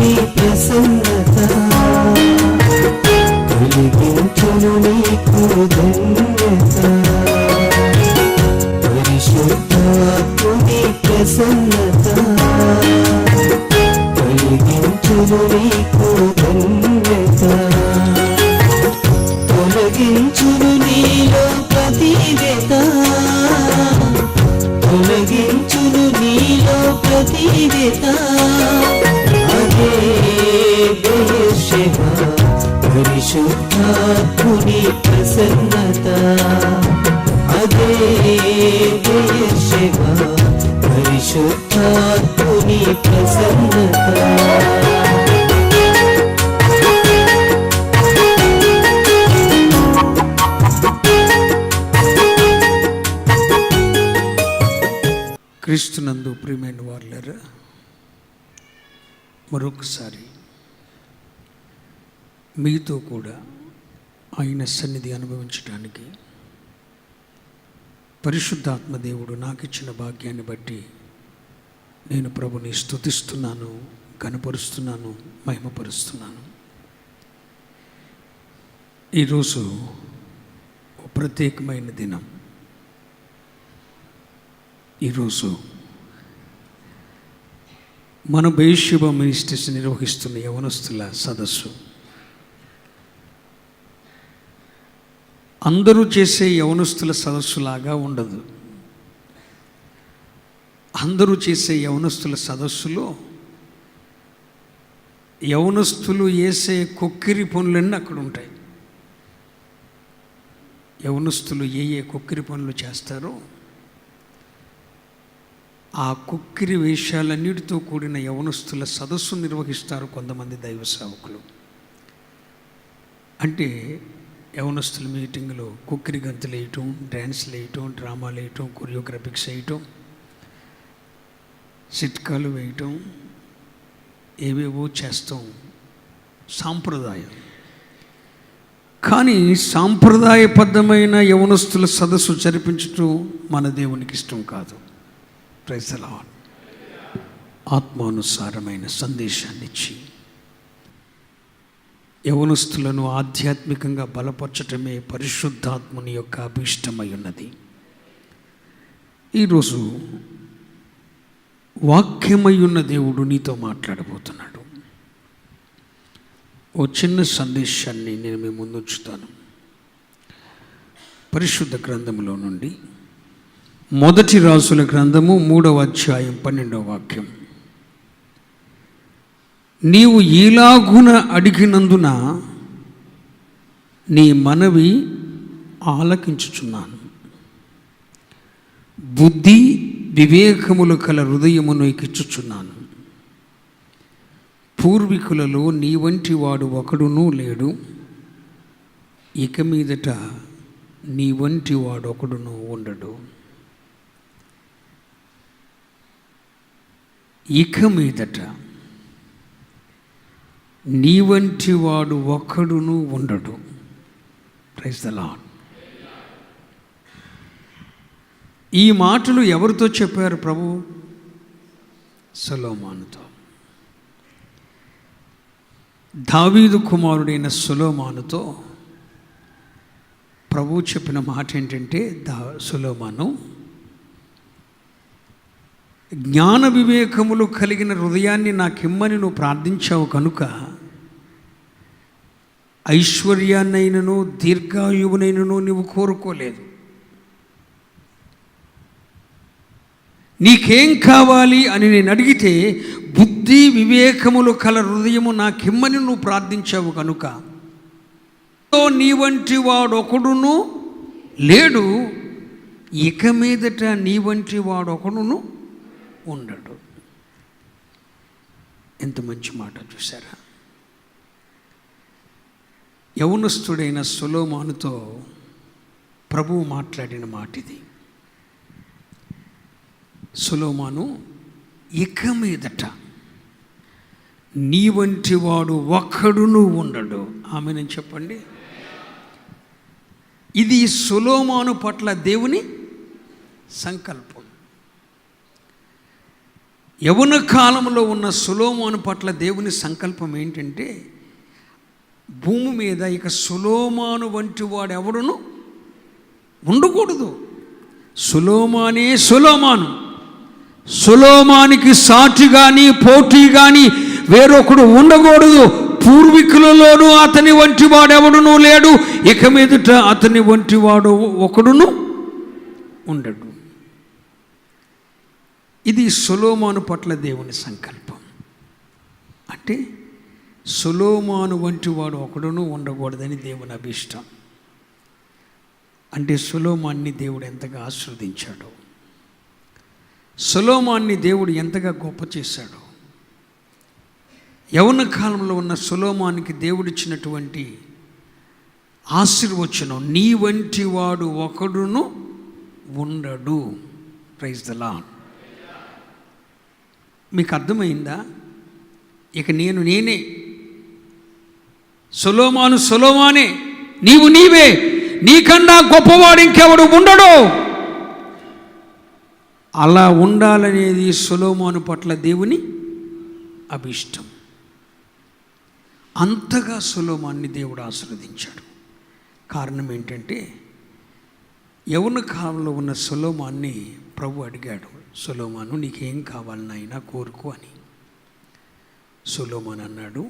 నీ ప్రసన్నత కలిగించును నీకు ధన్యత. పరిశుద్ధాత్ముని ప్రసన్నత కలిగించును నీకు ధన్యత. తొలగించును నీలో ప్రతివ్యత, తొలగించును నీలో ప్రతివ్యత. అదే బెయేర్షెబా పరిశుద్ధాత్ముని ప్రసన్నత. అదే బెయేర్షెబా పరిశుద్ధాత్ముని ప్రసన్నత. క్రీస్తునందు ప్రియమైన వారులారా, మరొకసారి మీతో కూడా ఆయన సన్నిధి అనుభవించడానికి పరిశుద్ధాత్మ దేవుడు నాకు ఇచ్చిన భాగ్యాన్ని బట్టి నేను ప్రభుని స్తుతిస్తున్నాను, కనపరుస్తున్నాను, మహిమపరుస్తున్నాను. ఈరోజు ప్రత్యేకమైన దినం. ఈరోజు మన బెయేర్షెబా మినిస్ట్రీస్ నిర్వహిస్తున్న యవనస్తుల సదస్సు. అందరూ చేసే యవనస్తుల సదస్సులాగా ఉండదు. అందరూ చేసే యవనస్తుల సదస్సులో యవనస్తులు వేసే కొక్కిరి పనులన్నీ అక్కడ ఉంటాయి. యవనస్తులు ఏ కొక్కిరి పనులు చేస్తారో ఆ కుక్కిరి వేషాలన్నిటితో కూడిన యవనస్తుల సదస్సు నిర్వహిస్తారు కొంతమంది దైవ సేవకులు. అంటే యవనస్తుల మీటింగ్లో కుక్కిరి గంతులు వేయటం, డ్యాన్స్లు వేయటం, డ్రామాలు వేయటం, కొరియోగ్రఫిక్స్ వేయటం, చిట్కాలు వేయటం, ఏవేవో చేస్తాం. సాంప్రదాయం. కానీ సాంప్రదాయబద్ధమైన యవనస్తుల సదస్సు జరిపించటం మన దేవునికి ఇష్టం కాదు. Praise the lord. ఆత్మానుసారమైన సందేశాన్ని ఇచ్చి యవనస్తులను ఆధ్యాత్మికంగా బలపరచటమే పరిశుద్ధాత్ముని యొక్క అభీష్టమై ఉన్నది. ఈరోజు వాక్యమై ఉన్న దేవుడు నీతో మాట్లాడబోతున్నాడు. ఓ చిన్న సందేశాన్ని నేను మీ ముందు ఉంచుతాను. పరిశుద్ధ గ్రంథంలో నుండి మొదటి రాజుల గ్రంథము 3వ అధ్యాయం 12వ వాక్యం. నీవు ఈలాగున అడిగినందున నీ మనవి ఆలకించుచున్నాను. బుద్ధి వివేకములు కల హృదయమును ఎక్కించుచున్నాను. పూర్వీకులలో నీ వంటి వాడు ఒకడునూ లేడు, ఇక మీదట నీ వంటి వాడు ఒకడునూ ఉండడు. ఇక మీదట నీ వంటి వాడు ఒక్కడును ఉండడు. Praise the Lord. ఈ మాటలు ఎవరితో చెప్పారు ప్రభు? సొలొమోనుతో. దావీదు కుమారుడైన సొలొమోనుతో ప్రభు చెప్పిన మాట ఏంటంటే, సొలొమోను, జ్ఞాన వివేకములు కలిగిన హృదయాన్ని నాకిమ్మని నువ్వు ప్రార్థించావు కనుక ఐశ్వర్యాన్నైనను దీర్ఘాయువునైనను నువ్వు కోరుకోలేదు. నీకేం కావాలి అని నేను అడిగితే బుద్ధి వివేకములు కల హృదయము నాకిమ్మని నువ్వు ప్రార్థించావు కనుక నీ వంటి వాడు ఒకడును లేడు, ఇక మీదట నీ వంటి వాడు ఒకడును ఉండడు. ఎంత మంచి మాట చూసారా? యవనస్తుడైన సొలొమోనుతో ప్రభువు మాట్లాడిన మాట ఇది. సొలొమోను, ఇక మీదట నీ వంటి వాడు ఒక్కడును ఉండడు. ఆమేన్ చెప్పండి. ఇది సొలొమోను పట్ల దేవుని సంకల్పం. యవ్వన కాలంలో ఉన్న సొలొమోను పట్ల దేవుని సంకల్పం ఏంటంటే, భూమి మీద ఇక సొలొమోను వంటి వాడు ఎవడును ఉండకూడదు. సొలొమోనే సొలొమోను. సొలొమోనుకి సాటి కానీ పోటీ కానీ వేరొకడు ఉండకూడదు. పూర్వీకులలోనూ అతని వంటి వాడు ఎవడునూ లేడు. ఇక మీదట అతని వంటి వాడు ఒకడును ఉండడు. ఇది సొలొమోను పట్ల దేవుని సంకల్పం. అంటే సొలొమోను వంటి వాడు ఒకడును ఉండకూడదని దేవుని అభిష్టం. అంటే సొలొమోనుని దేవుడు ఎంతగా ఆశీర్వదించాడో, సొలొమోనుని దేవుడు ఎంతగా గొప్ప చేశాడో, యవ్వన కాలంలో ఉన్న సొలొమోనుకి దేవుడిచ్చినటువంటి ఆశీర్వచనం, నీ వంటి వాడు ఒకడును ఉండడు. Praise the Lord. మీకు అర్థమైందా? ఇక నేనే, సొలొమోను సొలొమోనే, నీవే, నీకన్నా గొప్పవాడు ఇంకెవడు ఉండడు. అలా ఉండాలనేది సొలొమోను పట్ల దేవుని అభిష్టం. అంతగా సొలొమోనుని దేవుడు ఆశీర్వదించాడు. కారణం ఏంటంటే, యవ్వన కాలంలో ఉన్న సొలొమోనుని ప్రభు అడిగాడు, సొలొమోను నీకేం కావాలి నాయనా కోరుకో అని. సొలొమోను అన్నాడు,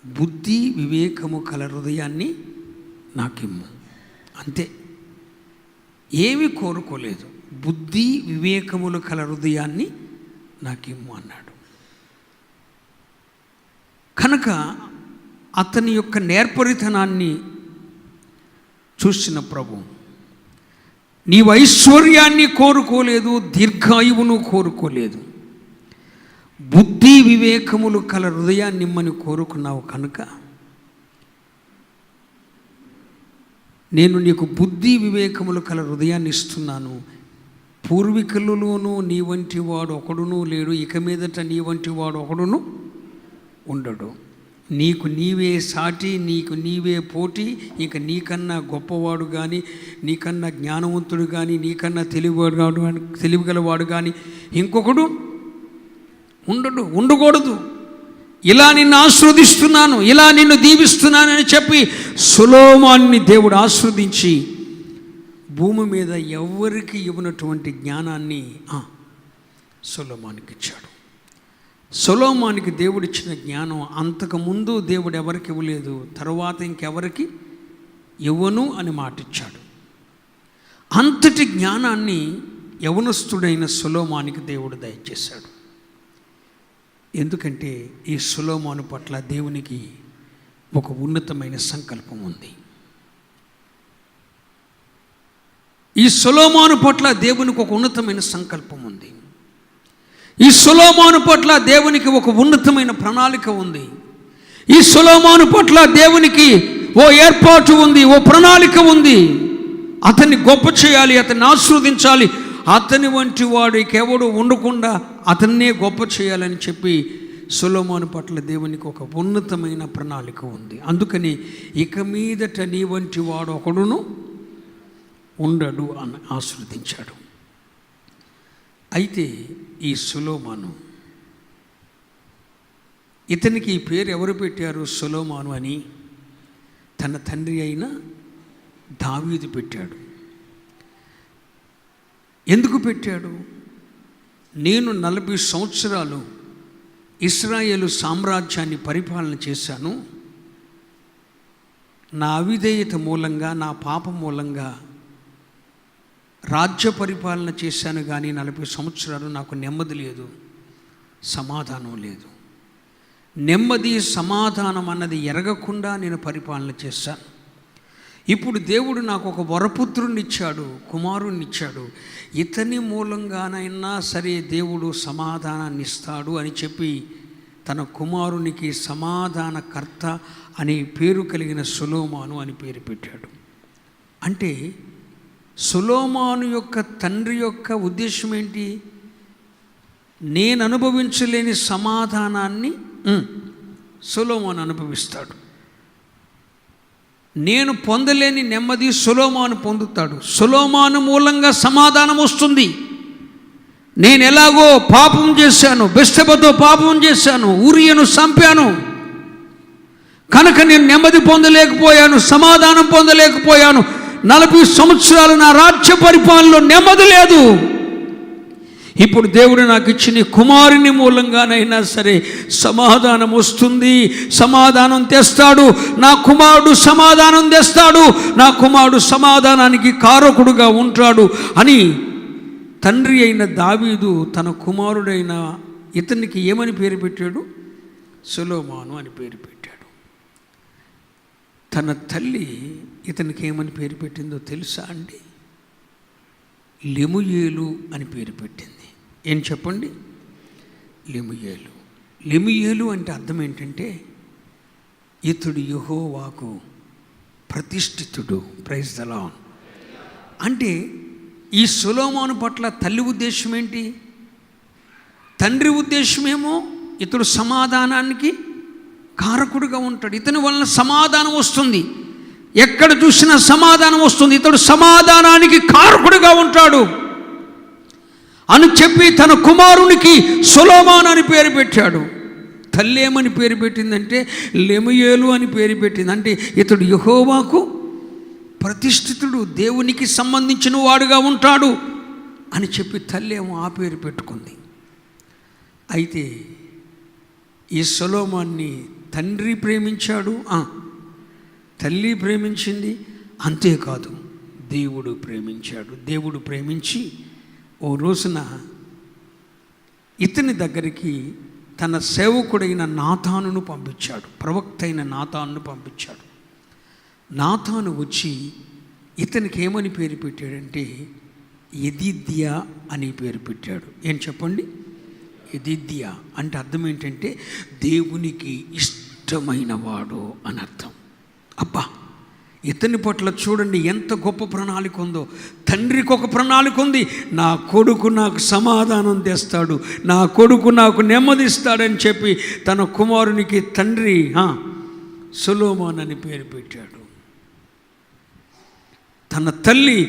బుద్ధి వివేకము కల హృదయాన్ని నాకిమ్ము. అంతే, ఏమీ కోరుకోలేదు. బుద్ధి వివేకములు కల హృదయాన్ని నాకిమ్ము అన్నాడు. కనుక అతని యొక్క నేర్పరితనాన్ని చూసిన ప్రభు, నీవు ఐశ్వర్యాన్ని కోరుకోలేదు, దీర్ఘాయువును కోరుకోలేదు, బుద్ధి వివేకములు కల హృదయాన్ని ఇమ్మని కోరుకున్నావు. కనుక నేను నీకు బుద్ధి వివేకములు కల హృదయాన్ని ఇస్తున్నాను. పూర్వీకులలోనూ నీ వంటి వాడు ఒకడునూ లేడు, ఇక మీదట నీ వంటి వాడు ఒకడును ఉండడు. నీకు నీవే సాటి, నీకు నీవే పోటీ. ఇక నీకన్నా గొప్పవాడు కానీ, నీకన్నా జ్ఞానవంతుడు కానీ, నీకన్నా తెలివిగలవాడు కానీ ఇంకొకడు ఉండకూడదు. ఇలా నిన్ను ఆశీర్వదిస్తున్నాను, ఇలా నిన్ను దీవిస్తున్నానని చెప్పి సొలొమోనుని దేవుడు ఆశీర్వదించి భూమి మీద ఎవరికి ఇవ్వనటువంటి జ్ఞానాన్ని సొలొమోనుకి ఇచ్చాడు. సొలొమోనుకి దేవుడిచ్చిన జ్ఞానం అంతకుముందు దేవుడు ఎవరికి ఇవ్వలేదు, తర్వాత ఇంకెవరికి ఇవ్వను అని మాట ఇచ్చాడు. అంతటి జ్ఞానాన్ని యవనస్తుడైన సొలొమోనుకి దేవుడు దయచేశాడు. ఎందుకంటే ఈ సొలొమోను పట్ల దేవునికి ఒక ఉన్నతమైన సంకల్పం ఉంది. ఈ సొలొమోను పట్ల దేవునికి ఒక ఉన్నతమైన సంకల్పం ఉంది. ఈ సొలొమోను పట్ల దేవునికి ఒక ఉన్నతమైన ప్రణాళిక ఉంది. ఈ సొలొమోను పట్ల దేవునికి ఓ ఏర్పాటు ఉంది, ఓ ప్రణాళిక ఉంది. అతన్ని గొప్ప చేయాలి, అతన్ని ఆశీర్వదించాలి, అతని వంటి వాడు ఇంకెవడు ఉండకుండా అతన్నే గొప్ప చేయాలని చెప్పి సొలొమోను పట్ల దేవునికి ఒక ఉన్నతమైన ప్రణాళిక ఉంది. అందుకని ఇక మీదట నీ వంటి వాడు ఒకడును ఉండడు అని ఆశీర్వదించాడు. అయితే ఈ సొలొమోను, ఇతనికి ఈ పేరు ఎవరు పెట్టారు? సొలొమోను అని తన తండ్రి అయిన దావీదు పెట్టాడు. ఎందుకు పెట్టాడు? నేను 40 సంవత్సరాలు ఇశ్రాయేలు సామ్రాజ్యాన్ని పరిపాలన చేశాను. నా అవిధేయత మూలంగా, నా పాప మూలంగా రాజ్య పరిపాలన చేశాను, కానీ 40 సంవత్సరాలు నాకు నెమ్మది లేదు, సమాధానం లేదు. నెమ్మది సమాధానం అన్నది ఎరగకుండా నేను పరిపాలన చేశాను. ఇప్పుడు దేవుడు నాకు ఒక వరపుత్రుని ఇచ్చాడు, కుమారుణ్ణి ఇచ్చాడు. ఇతని మూలంగానైనా సరే దేవుడు సమాధానాన్ని ఇస్తాడు అని చెప్పి తన కుమారునికి సమాధానకర్త అనే పేరు కలిగిన సొలొమోను అని పేరు పెట్టాడు. అంటే సొలొమోను యొక్క తండ్రి యొక్క ఉద్దేశం ఏంటి? నేను అనుభవించలేని సమాధానాన్ని సొలొమోను అనుభవిస్తాడు. నేను పొందలేని నెమ్మది సొలొమోను పొందుతాడు. సొలొమోను మూలంగా సమాధానం వస్తుంది. నేను ఎలాగో పాపం చేశాను, బెత్షెబతో పాపం చేశాను, ఊరియను చంపాను కనుక నేను నెమ్మది పొందలేకపోయాను, సమాధానం పొందలేకపోయాను. 40 సంవత్సరాలు నా రాజ్య పరిపాలనలో నెమ్మది లేదు. ఇప్పుడు దేవుడు నాకు ఇచ్చిన కుమారుని మూలంగానైనా సరే సమాధానం వస్తుంది, సమాధానం తెస్తాడు. నా కుమారుడు సమాధానం తెస్తాడు, నా కుమారుడు సమాధానానికి కారకుడుగా ఉంటాడు అని తండ్రి అయిన దావీదు తన కుమారుడైన ఇతనికి ఏమని పేరు పెట్టాడు? సొలొమోను అని పేరు పెట్టాడు. తన తల్లి ఇతనికి ఏమని పేరు పెట్టిందో తెలుసా అండి? లెముయేలు అని పేరు పెట్టింది. ఏం చెప్పండి? లెముయేలు. లెముయేలు అంటే అర్థం ఏంటంటే ఇతడు యెహోవాకు ప్రతిష్ఠితుడు. Praise the lord. అంటే ఈ సొలొమోను పట్ల తల్లి ఉద్దేశం ఏంటి? తండ్రి ఉద్దేశమేమో ఇతడు సమాధానానికి కారకుడుగా ఉంటాడు, ఇతని వలన సమాధానం వస్తుంది, ఎక్కడ చూసినా సమాధానం వస్తుంది, ఇతడు సమాధానానికి కారకుడుగా ఉంటాడు అని చెప్పి తన కుమారునికి సొలొమోను అని పేరు పెట్టాడు. తల్లి ఏమని పేరు పెట్టిందంటే లెముయేలు అని పేరు పెట్టింది. అంటే ఇతడు యెహోవాకు ప్రతిష్ఠితుడు, దేవునికి సంబంధించిన వాడుగా ఉంటాడు అని చెప్పి తల్లి ఏమో ఆ పేరు పెట్టుకుంది. అయితే ఈ సొలొమోన్ని తండ్రి ప్రేమించాడు, తల్లి ప్రేమించింది, అంతేకాదు దేవుడు ప్రేమించాడు. దేవుడు ప్రేమించి ఓ రోజున ఇతని దగ్గరికి తన సేవకుడైన నాతానును పంపించాడు, ప్రవక్త అయిన నాతానును పంపించాడు. నాతాను వచ్చి ఇతనికి ఏమని పేరు పెట్టాడంటే యెదిద్యా అని పేరు పెట్టాడు. ఏం చెప్పండి? యెదిద్యా అంటే అర్థం ఏంటంటే దేవునికి ఇష్టమైన వాడు అని అర్థం. అబ్బా, ఇతని పట్ల చూడండి ఎంత గొప్ప ప్రణాళిక ఉందో. తండ్రికి ఒక ప్రణాళిక ఉంది, నా కొడుకు నాకు సమాధానం తెస్తాడు, నా కొడుకు నాకు నెమ్మదిస్తాడని చెప్పి తన కుమారునికి తండ్రి సొలొమోను అని పేరు పెట్టాడు. తన తల్లి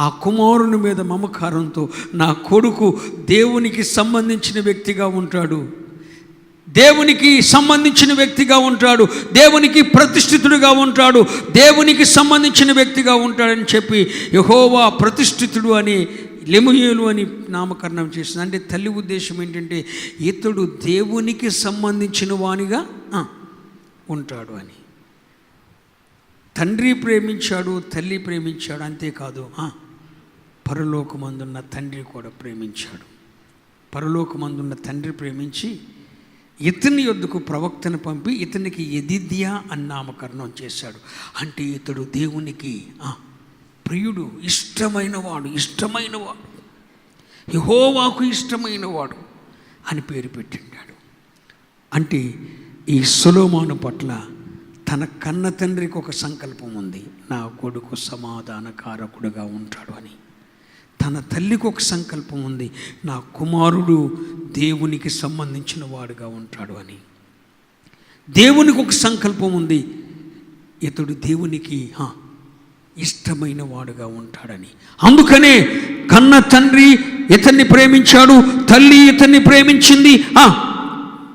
ఆ కుమారుని మీద మమకారంతో నా కొడుకు దేవునికి సంబంధించిన వ్యక్తిగా ఉంటాడు, దేవునికి సంబంధించిన వ్యక్తిగా ఉంటాడు, దేవునికి ప్రతిష్ఠితుడిగా ఉంటాడు, దేవునికి సంబంధించిన వ్యక్తిగా ఉంటాడని చెప్పి యెహోవా ప్రతిష్ఠితుడు అని లెముయేలు అని నామకరణం చేసింది. అంటే తల్లి ఉద్దేశం ఏంటంటే ఇతడు దేవునికి సంబంధించిన వానిగా ఉంటాడు అని. తండ్రి ప్రేమించాడు, తల్లి ప్రేమించాడు, అంతేకాదు పరలోకమందున్న తండ్రి కూడా ప్రేమించాడు. పరలోకమందున్న తండ్రి ప్రేమించి ఇతని యొద్దకు ప్రవక్తను పంపి ఇతనికి యెదిద్యా అని నామకరణం చేశాడు. అంటే ఇతడు దేవునికి ప్రియుడు, ఇష్టమైనవాడు, యెహోవాకు ఇష్టమైనవాడు అని పేరు పెట్టిండాడు. అంటే ఈ సొలొమోను పట్ల తన కన్న తండ్రికి ఒక సంకల్పం ఉంది, నా కొడుకు సమాధానకారకుడుగా ఉంటాడు అని. తన తల్లికి ఒక సంకల్పం ఉంది, నా కుమారుడు దేవునికి సంబంధించిన వాడుగా ఉంటాడు అని. దేవునికి ఒక సంకల్పం ఉంది, ఇతడు దేవునికి ఇష్టమైన వాడుగా ఉంటాడని. అందుకనే కన్న తండ్రి ఇతన్ని ప్రేమించాడు, తల్లి ఇతన్ని ప్రేమించింది,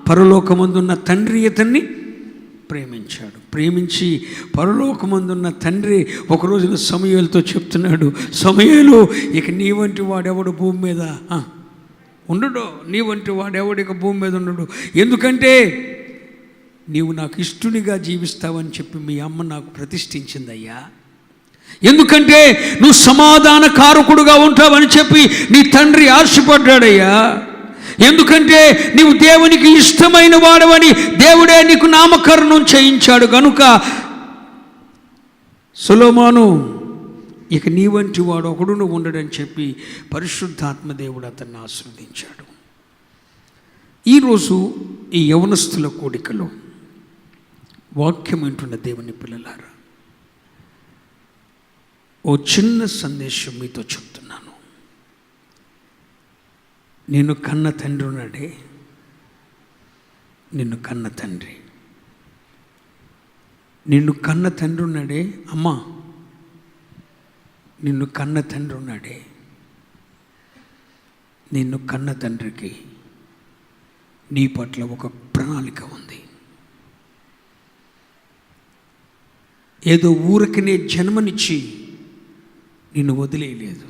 పరలోకమందున్న తండ్రి ఇతన్ని ప్రేమించాడు. ప్రేమించి పరలోకమందున్న తండ్రి ఒక రోజున సమూయేలుతో చెప్తున్నాడు, సమూయేలు, ఇక నీ వంటి వాడెవడు భూమి మీద ఉండడు, నీ వంటి వాడెవడిక భూమి మీద ఉండడు, ఎందుకంటే నీవు నాకు ఇష్టునిగా జీవిస్తావని చెప్పి మీ అమ్మ నాకు ప్రతిష్ఠించిందయ్యా, ఎందుకంటే నువ్వు సమాధాన కారకుడుగా ఉంటావని చెప్పి నీ తండ్రి ఆశపడ్డాడయ్యా, ఎందుకంటే నీవు దేవునికి ఇష్టమైన వాడవని దేవుడే నీకు నామకరణం చేయించాడు కనుక సొలొమోను ఇక నీ వంటి వాడు ఒకడును ఉండడని చెప్పి పరిశుద్ధాత్మ దేవుడు అతన్ని ఆశీర్వదించాడు. ఈరోజు ఈ యవనస్తుల కూడికలో వాక్యం వింటున్న దేవుని పిల్లలారా, ఓ చిన్న సందేశం మీతో చెప్తున్నాను. నిన్ను కన్న తండ్రి ఉన్నాడే, నిన్ను కన్న తండ్రి, నిన్ను కన్న తండ్రి ఉన్నాడే అమ్మా, నిన్ను కన్న తండ్రి ఉన్నాడే, నిన్ను కన్న తండ్రికి నీ పట్ల ఒక ప్రణాళిక ఉంది. ఏదో ఊరికనే జన్మనిచ్చి నిన్ను వదిలేయలేదు.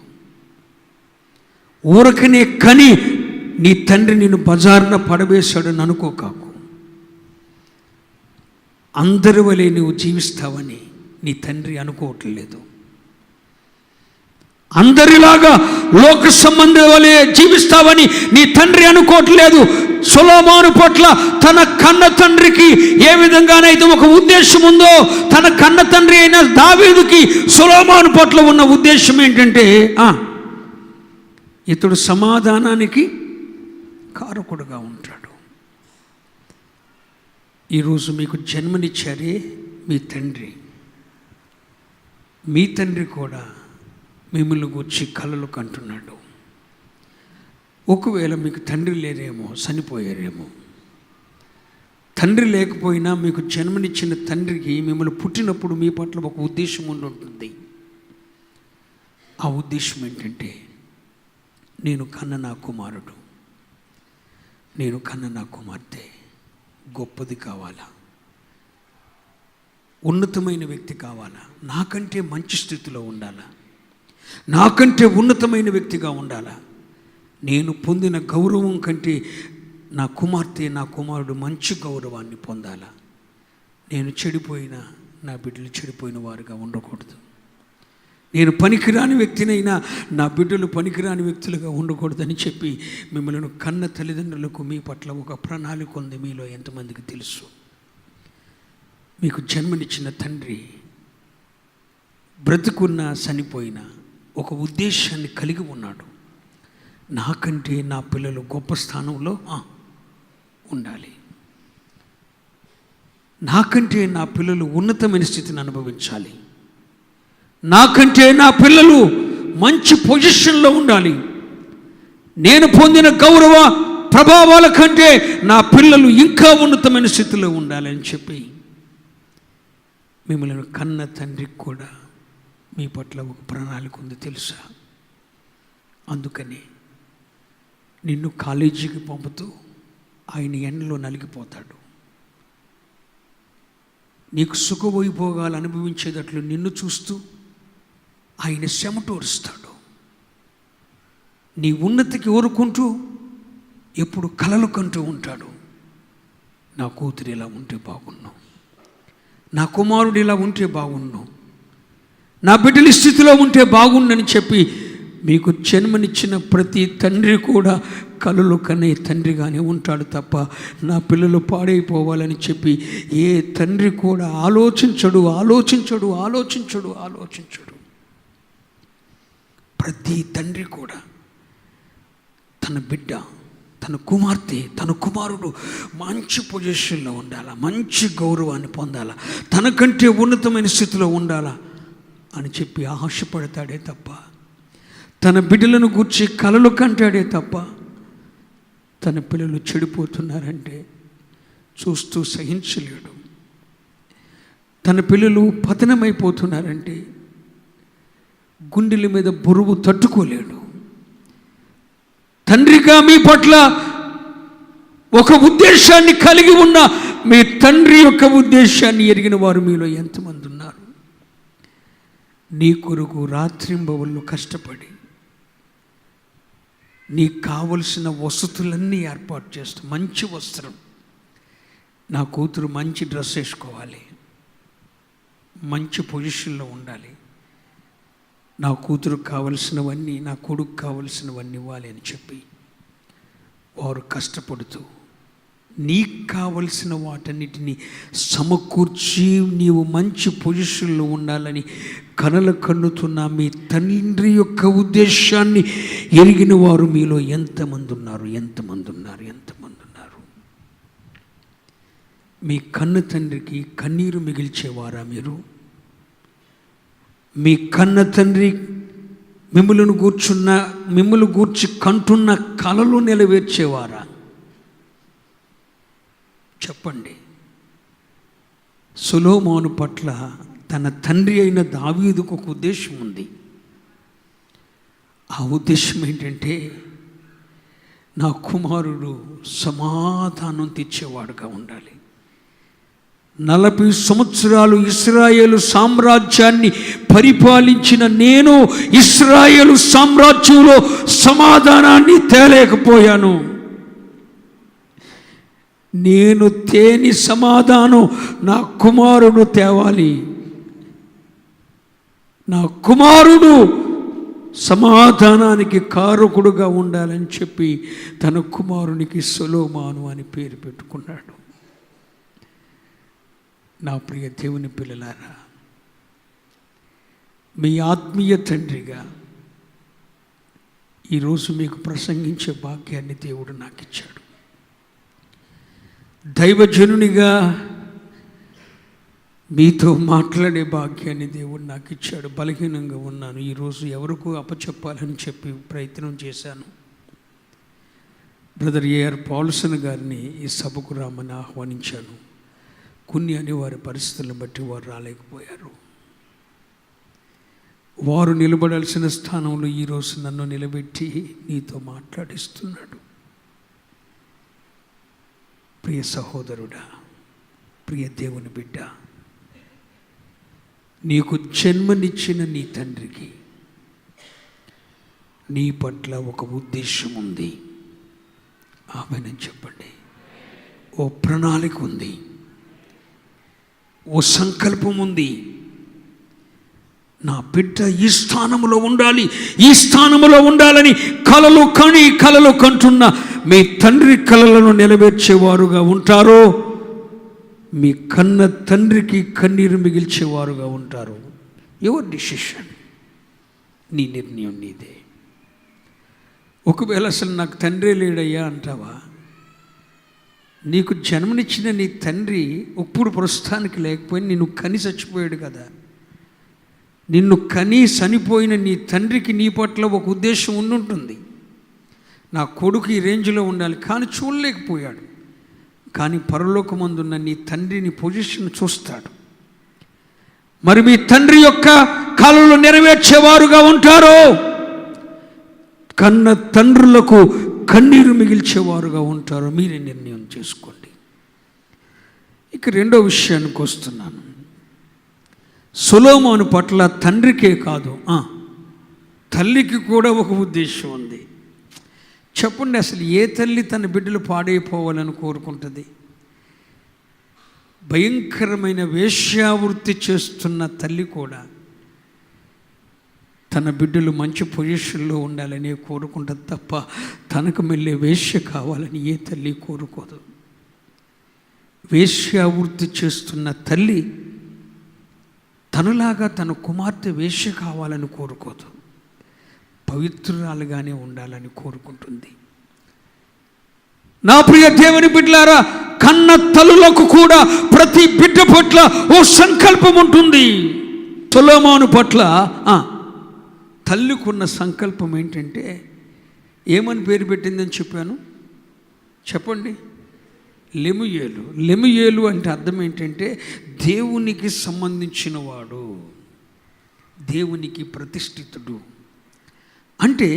ఊరకనే కని నీ తండ్రి నిన్ను బజారున పడవేశాడని అనుకోకాకు. అందరి వలె నువ్వు జీవిస్తావని నీ తండ్రి అనుకోవట్లేదు. అందరిలాగా లోక సంబంధి వలె జీవిస్తావని నీ తండ్రి అనుకోవట్లేదు. సొలొమోను పట్ల తన కన్న తండ్రికి ఏ విధంగానైతే ఒక ఉద్దేశం ఉందో, తన కన్న తండ్రి అయిన దావీదుకి సొలొమోను పట్ల ఉన్న ఉద్దేశం ఏంటంటే, ఇతడు సమాధానానికి కారకుడుగా ఉంటాడు. ఈరోజు మీకు జన్మనిచ్చారే మీ తండ్రి. మీ తండ్రి కూడా మిమ్మల్ని గూర్చి కలలు కంటున్నాడు. ఒకవేళ మీకు తండ్రి లేరేమో, చనిపోయారేమో. తండ్రి లేకపోయినా మీకు జన్మనిచ్చిన తండ్రికి మిమ్మల్ని పుట్టినప్పుడు మీ పట్ల ఒక ఉద్దేశం ఉంటుంది. ఆ ఉద్దేశం ఏంటంటే, నేను కన్న నా కుమారుడు, నేను కన్న నా కుమార్తె గొప్పది కావాలా, ఉన్నతమైన వ్యక్తి కావాలా, నాకంటే మంచి స్థితిలో ఉండాలా, నాకంటే ఉన్నతమైన వ్యక్తిగా ఉండాలా, నేను పొందిన గౌరవం కంటే నా కుమార్తె నా కుమారుడు మంచి గౌరవాన్ని పొందాలా, నేను చెడిపోయినా నా బిడ్డలు చెడిపోయిన వారుగా ఉండకూడదు, నేను పనికిరాని వ్యక్తినైనా నా బిడ్డలు పనికిరాని వ్యక్తులుగా ఉండకూడదని చెప్పి మిమ్మల్ని కన్న తల్లిదండ్రులకు మీ పట్ల ఒక ప్రణాళిక ఉంది. మీలో ఎంతమందికి తెలుసు? మీకు జన్మనిచ్చిన తండ్రి బ్రతుకున్నా చనిపోయినా ఒక ఉద్దేశాన్ని కలిగి ఉన్నాడు. నాకంటే నా పిల్లలు గొప్ప స్థానంలో ఉండాలి, నాకంటే నా పిల్లలు ఉన్నతమైన స్థితిని అనుభవించాలి, నాకంటే నా పిల్లలు మంచి పొజిషన్లో ఉండాలి, నేను పొందిన గౌరవ ప్రభావాల కంటే నా పిల్లలు ఇంకా ఉన్నతమైన స్థితిలో ఉండాలని చెప్పి మిమ్మల్ని కన్న తండ్రికి కూడా మీ పట్ల ఒక ప్రణాళిక ఉంది తెలుసా? అందుకని నిన్ను కాలేజీకి పంపుతూ ఆయన ఎండలో నలిగిపోతాడు. నీకు సుఖవైభోగాలు అనుభవించేటట్లు నిన్ను చూస్తూ ఆయన చెమటోరుస్తాడు. నీ ఉన్నతికి ఊరుకుంటూ ఎప్పుడు కలలు కంటూ ఉంటాడు. నా కూతురు ఇలా ఉంటే బాగున్నావు, నా కుమారుడు ఇలా ఉంటే బాగున్నావు, నా బిడ్డల స్థితిలో ఉంటే బాగుండని చెప్పి మీకు జన్మనిచ్చిన ప్రతి తండ్రి కూడా కలలు కనే తండ్రిగానే ఉంటాడు తప్ప నా పిల్లలు పాడైపోవాలని చెప్పి ఏ తండ్రి కూడా ఆలోచించడు. ప్రతి తండ్రి కూడా తన బిడ్డ, తన కుమార్తె, తన కుమారుడు మంచి పొజిషన్లో ఉండాలా, మంచి గౌరవాన్ని పొందాలా, తనకంటే ఉన్నతమైన స్థితిలో ఉండాలా అని చెప్పి ఆశపడతాడే తప్ప, తన బిడ్డలను గూర్చి కలలు కంటాడే తప్ప, తన పిల్లలు చెడిపోతున్నారంటే చూస్తూ సహించలేడు. తన పిల్లలు పతనమైపోతున్నారంటే గుండెల మీద బరువు తట్టుకోలేడు. తండ్రిగా మీ పట్ల ఒక ఉద్దేశాన్ని కలిగి ఉన్న మీ తండ్రి యొక్క ఉద్దేశాన్ని ఎరిగిన వారు మీలో ఎంతమంది ఉన్నారు? నీ కొరకు రాత్రింబవళ్ళు కష్టపడి నీకు కావలసిన వసతులన్నీ ఏర్పాటు చేస్తూ, మంచి వస్త్రం, నా కూతురు మంచి డ్రెస్ వేసుకోవాలి, మంచి పొజిషన్లో ఉండాలి, నా కూతురుకు కావలసినవన్నీ, నా కొడుకు కావలసినవన్నీ ఇవ్వాలి అని చెప్పి వారు కష్టపడుతూ నీకు కావలసిన వాటన్నిటిని సమకూర్చి నీవు మంచి పొజిషన్లో ఉండాలని కలలు కన్నుతున్న మీ తండ్రి యొక్క ఉద్దేశాన్ని ఎరిగిన వారు మీలో ఎంతమంది ఉన్నారు? మీ కన్న తండ్రికి కన్నీరు మిగిల్చేవారా మీరు? మీ కన్న తండ్రి మిమ్మల్ని గూర్చి కంటున్న కలలు నెరవేర్చేవారా? చెప్పండి. సొలొమోను పట్ల తన తండ్రి అయిన దావీదుకు ఒక ఉద్దేశం ఉంది. ఆ ఉద్దేశం ఏంటంటే, నా కుమారుడు సమాధానం తెచ్చేవాడుగా ఉండాలి. 40 సంవత్సరాలు ఇశ్రాయేలు సామ్రాజ్యాన్ని పరిపాలించిన నేను ఇశ్రాయేలు సామ్రాజ్యంలో సమాధానాన్ని తేలేకపోయాను. నేను తేని సమాధానం నా కుమారుడు తేవాలి. నా కుమారుడు సమాధానానికి కారకుడుగా ఉండాలని చెప్పి తన కుమారునికి సొలొమోను అని పేరు పెట్టుకున్నాడు. నా ప్రియ దేవుని పిల్లలారా, మీ ఆత్మీయ తండ్రిగా ఈరోజు మీకు ప్రసంగించే భాగ్యాన్ని దేవుడు నాకు ఇచ్చాడు. దైవజనునిగా మీతో మాట్లాడే భాగ్యాన్ని దేవుడు నాకు ఇచ్చాడు. బలహీనంగా ఉన్నాను. ఈరోజు ఎవరికో అప్పచెప్పాలని చెప్పి ప్రయత్నం చేశాను. బ్రదర్ ఏఆర్ పాల్సన్ గారిని ఈ సభకు రామని ఆహ్వానించాను. కొన్ని అనివార్య పరిస్థితులను బట్టి వారు రాలేకపోయారు. వారు నిలబడాల్సిన స్థానంలో ఈరోజు నన్ను నిలబెట్టి నీతో మాట్లాడిస్తున్నాడు. ప్రియ సహోదరుడా, ప్రియ దేవుని బిడ్డ, నీకు జన్మనిచ్చిన నీ తండ్రికి నీ పట్ల ఒక ఉద్దేశం ఉంది. ఆమేన్ చెప్పండి. ఓ ప్రణాళిక ఉంది, ఓ సంకల్పం ఉంది. నా బిడ్డ ఈ స్థానంలో ఉండాలి, ఈ స్థానంలో ఉండాలని కలలు కంటున్న మీ తండ్రి కలలను నెరవేర్చేవారుగా ఉంటారో, మీ కన్న తండ్రికి కన్నీరు మిగిల్చేవారుగా ఉంటారు. యువర్ డిసిషన్, నీ నిర్ణయం నీదే. ఒకవేళ అసలు నాకు తండ్రే లేడయ్యా అంటావా? నీకు జన్మనిచ్చిన నీ తండ్రి ఇప్పుడు ప్రస్తుతానికి లేకపోయినా నిన్ను కని చచ్చిపోయాడు కదా. నిన్ను కని చనిపోయిన నీ తండ్రికి నీ పట్ల ఒక ఉద్దేశం ఉండుంటుంది. నా కొడుకు ఈ రేంజ్లో ఉండాలి, కానీ చూడలేకపోయాడు. కానీ పరలోకమందున్న నీ తండ్రిని పొజిషన్ చూస్తాడు. మరి మీ తండ్రి యొక్క కలలు నెరవేర్చేవారుగా ఉంటారో, కన్న తండ్రులకు కన్నీరు మిగిల్చేవారుగా ఉంటారో మీరే నిర్ణయం చేసుకోండి. ఇక రెండో విషయానికి వస్తున్నాను. సొలొమోను పట్ల తండ్రికే కాదు, తల్లికి కూడా ఒక ఉద్దేశం ఉంది. చెప్పండి, అసలు ఏ తల్లి తన బిడ్డలు పాడైపోవాలని కోరుకుంటుంది? భయంకరమైన వేశ్యావృత్తి చేస్తున్న తల్లి కూడా తన బిడ్డలు మంచి పొజిషన్లో ఉండాలని కోరుకుంటుంది తప్ప తనకు మెల్లే వేశ్య కావాలని ఏ తల్లి కోరుకోదు. వేశ్యావృత్తి చేస్తున్న తల్లి తనలాగా తన కుమార్తె వేశ్య కావాలని కోరుకోదు, పవిత్రురాలుగానే ఉండాలని కోరుకుంటుంది. నా ప్రియ దేవుని బిడ్డలారా, కన్న తల్లులకు కూడా ప్రతి బిడ్డ పట్ల ఓ సంకల్పం ఉంటుంది. సొలొమోను పట్ల తల్లికున్న సంకల్పం ఏంటంటే, ఏమని పేరు పెట్టిందని చెప్పాను చెప్పండి? లెముయేలు. లెముయేలు అంటే అర్థం ఏంటంటే దేవునికి సంబంధించిన వాడు, దేవునికి ప్రతిష్ఠితుడు. అంటే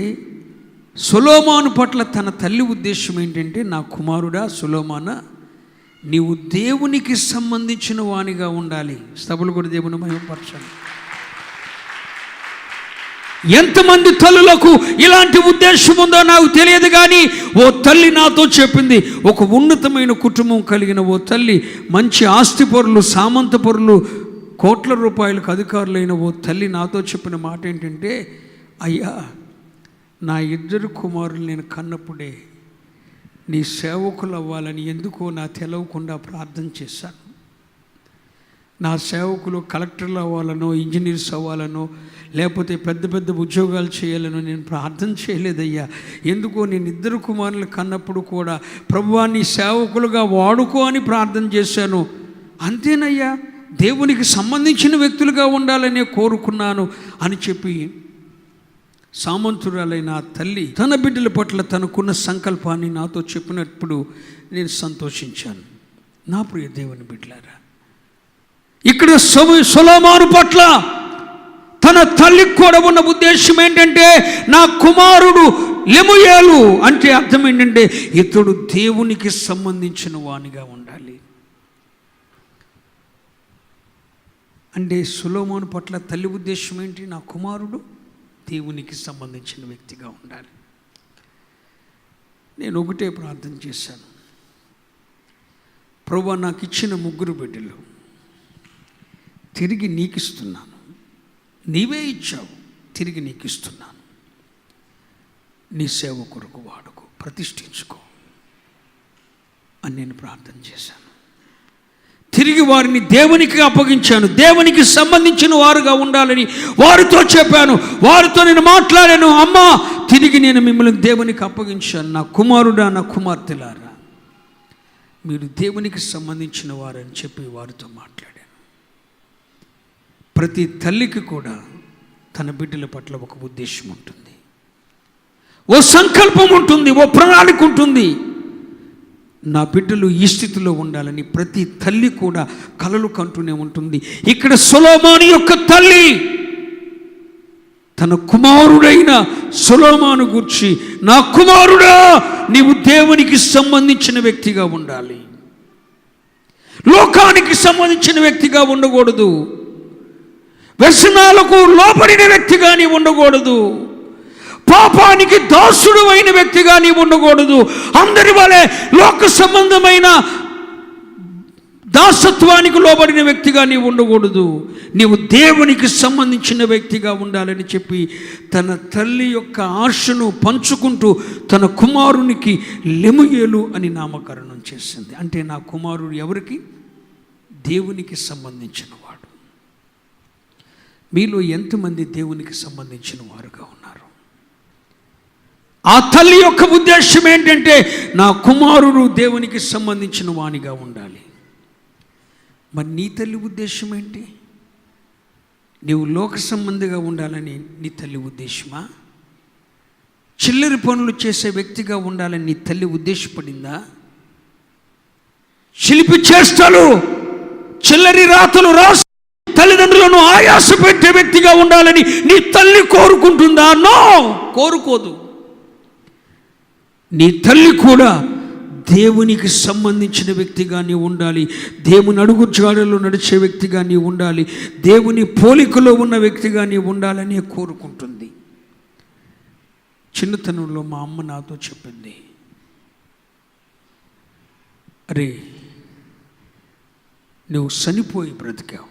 సొలొమోను పట్ల తన తల్లి ఉద్దేశం ఏంటంటే, నా కుమారుడా సొలొమోనా, నీవు దేవునికి సంబంధించిన వానిగా ఉండాలి. స్తబులు కూడా దేవుని మహిమపరచండి. ఎంతమంది తల్లులకు ఇలాంటి ఉద్దేశం ఉందో నాకు తెలియదు, కానీ ఓ తల్లి నాతో చెప్పింది. ఒక ఉన్నతమైన కుటుంబం కలిగిన ఓ తల్లి, మంచి ఆస్తిపరులు, సామంతపరులు, కోట్ల రూపాయలకు అధికారులైన ఓ తల్లి నాతో చెప్పిన మాట ఏంటంటే, అయ్యా, నా 2 కుమారులు నేను కన్నప్పుడే నీ సేవకులు అవ్వాలని ఎందుకో నా తెలవకుండా ప్రార్థన చేశాను. నా సేవకులు కలెక్టర్లు అవ్వాలనో, ఇంజనీర్స్ అవ్వాలనో, లేకపోతే పెద్ద పెద్ద ఉద్యోగాలు చేయాలనో నేను ప్రార్థన చేయలేదయ్యా. ఎందుకో నేను 2 కుమారులు కన్నప్పుడు కూడా ప్రభువా నీ సేవకులుగా వాడుకో అని ప్రార్థన చేశాను. అంతేనయ్యా, దేవునికి సంబంధించిన వ్యక్తులుగా ఉండాలనే కోరుకున్నాను అని చెప్పి సామంతురాలైన తల్లి తన బిడ్డల పట్ల తనకున్న సంకల్పాన్ని నాతో చెప్పినప్పుడు నేను సంతోషించాను. నా ప్రియ దేవుని బిడ్డలారా, ఇక్కడ సొలొమోను పట్ల తన తల్లికి కూడా ఉన్న ఉద్దేశం ఏంటంటే, నా కుమారుడు లెముయేలు అంటే అర్థం ఏంటంటే ఇతడు దేవునికి సంబంధించిన వానిగా ఉండాలి. అంటే సొలొమోను పట్ల తల్లి ఉద్దేశం ఏంటి? నా కుమారుడు దేవునికి సంబంధించిన వ్యక్తిగా ఉండాలి. నేను ఒకటే ప్రార్థన చేశాను, ప్రభువా నాకు ఇచ్చిన 3 బిడ్డలు తిరిగి నీకు ఇస్తున్నాను, నీవే ఇచ్చావు, తిరిగి నీకు ఇస్తున్నాను, నీ సేవ కొరకు వాడుకో, ప్రతిష్ఠించుకో అని నేను ప్రార్థన చేశాను. తిరిగి వారిని దేవునికి అప్పగించాను. దేవునికి సంబంధించిన వారుగా ఉండాలని వారితో చెప్పాను. వారితో నేను మాట్లాడాను, అమ్మా తిరిగి నేను మిమ్మల్ని దేవునికి అప్పగించాను. నా కుమారుడా, నా కుమార్తెలారా, మీరు దేవునికి సంబంధించిన వారని చెప్పి వారితో మాట్లాడాను. ప్రతి తల్లికి కూడా తన బిడ్డల పట్ల ఒక ఉద్దేశం ఉంటుంది, ఓ సంకల్పం ఉంటుంది, ఓ ప్రణాళిక ఉంటుంది. నా బిడ్డలు ఈ స్థితిలో ఉండాలని ప్రతి తల్లి కూడా కలలు కంటూనే ఉంటుంది. ఇక్కడ సొలొమోను యొక్క తల్లి తన కుమారుడైన సొలొమోను గూర్చి, నా కుమారుడా నీవు దేవునికి సంబంధించిన వ్యక్తిగా ఉండాలి, లోకానికి సంబంధించిన వ్యక్తిగా ఉండకూడదు, వ్యసనాలకు లోబడిన వ్యక్తిగా నీవు ఉండకూడదు, పాపానికి దాసుడు అయిన వ్యక్తిగా నీవు ఉండకూడదు, అందరి వలె లోక సంబంధమైన దాసత్వానికి లోబడిన వ్యక్తిగా నీవు ఉండకూడదు, నీవు దేవునికి సంబంధించిన వ్యక్తిగా ఉండాలని చెప్పి తన తల్లి యొక్క ఆశను పంచుకుంటూ తన కుమారునికి లెముయేలు అని నామకరణం చేసింది. అంటే నా కుమారుడు ఎవరికి? దేవునికి సంబంధించిన వాడు. మీలో ఎంతమంది దేవునికి సంబంధించిన వారుగా ఉన్నారు? ఆ తల్లి యొక్క ఉద్దేశం ఏంటంటే నా కుమారుడు దేవునికి సంబంధించిన వానిగా ఉండాలి. మరి నీ తల్లి ఉద్దేశం ఏంటి? నీవు లోక సంబంధిగా ఉండాలని నీ తల్లి ఉద్దేశమా? చిల్లరి పనులు చేసే వ్యక్తిగా ఉండాలని నీ తల్లి ఉద్దేశపడిందా? చిలిపి చేష్టలు, చిల్లరి రాతలు రాసి తల్లిదండ్రులను ఆయాస పెట్టే వ్యక్తిగా ఉండాలని నీ తల్లి కోరుకుంటుందా? నో, కోరుకోదు. నీ తల్లి కూడా దేవునికి సంబంధించిన వ్యక్తిగా నీవు ఉండాలి, దేవుని అడుగు జాడల్లో నడిచే వ్యక్తిగా నీవు ఉండాలి, దేవుని పోలికలో ఉన్న వ్యక్తిగా నీవు ఉండాలని కోరుకుంటుంది. చిన్నతనంలో మా అమ్మ నాతో చెప్పింది, అరే నువ్వు చనిపోయి బ్రతికావు,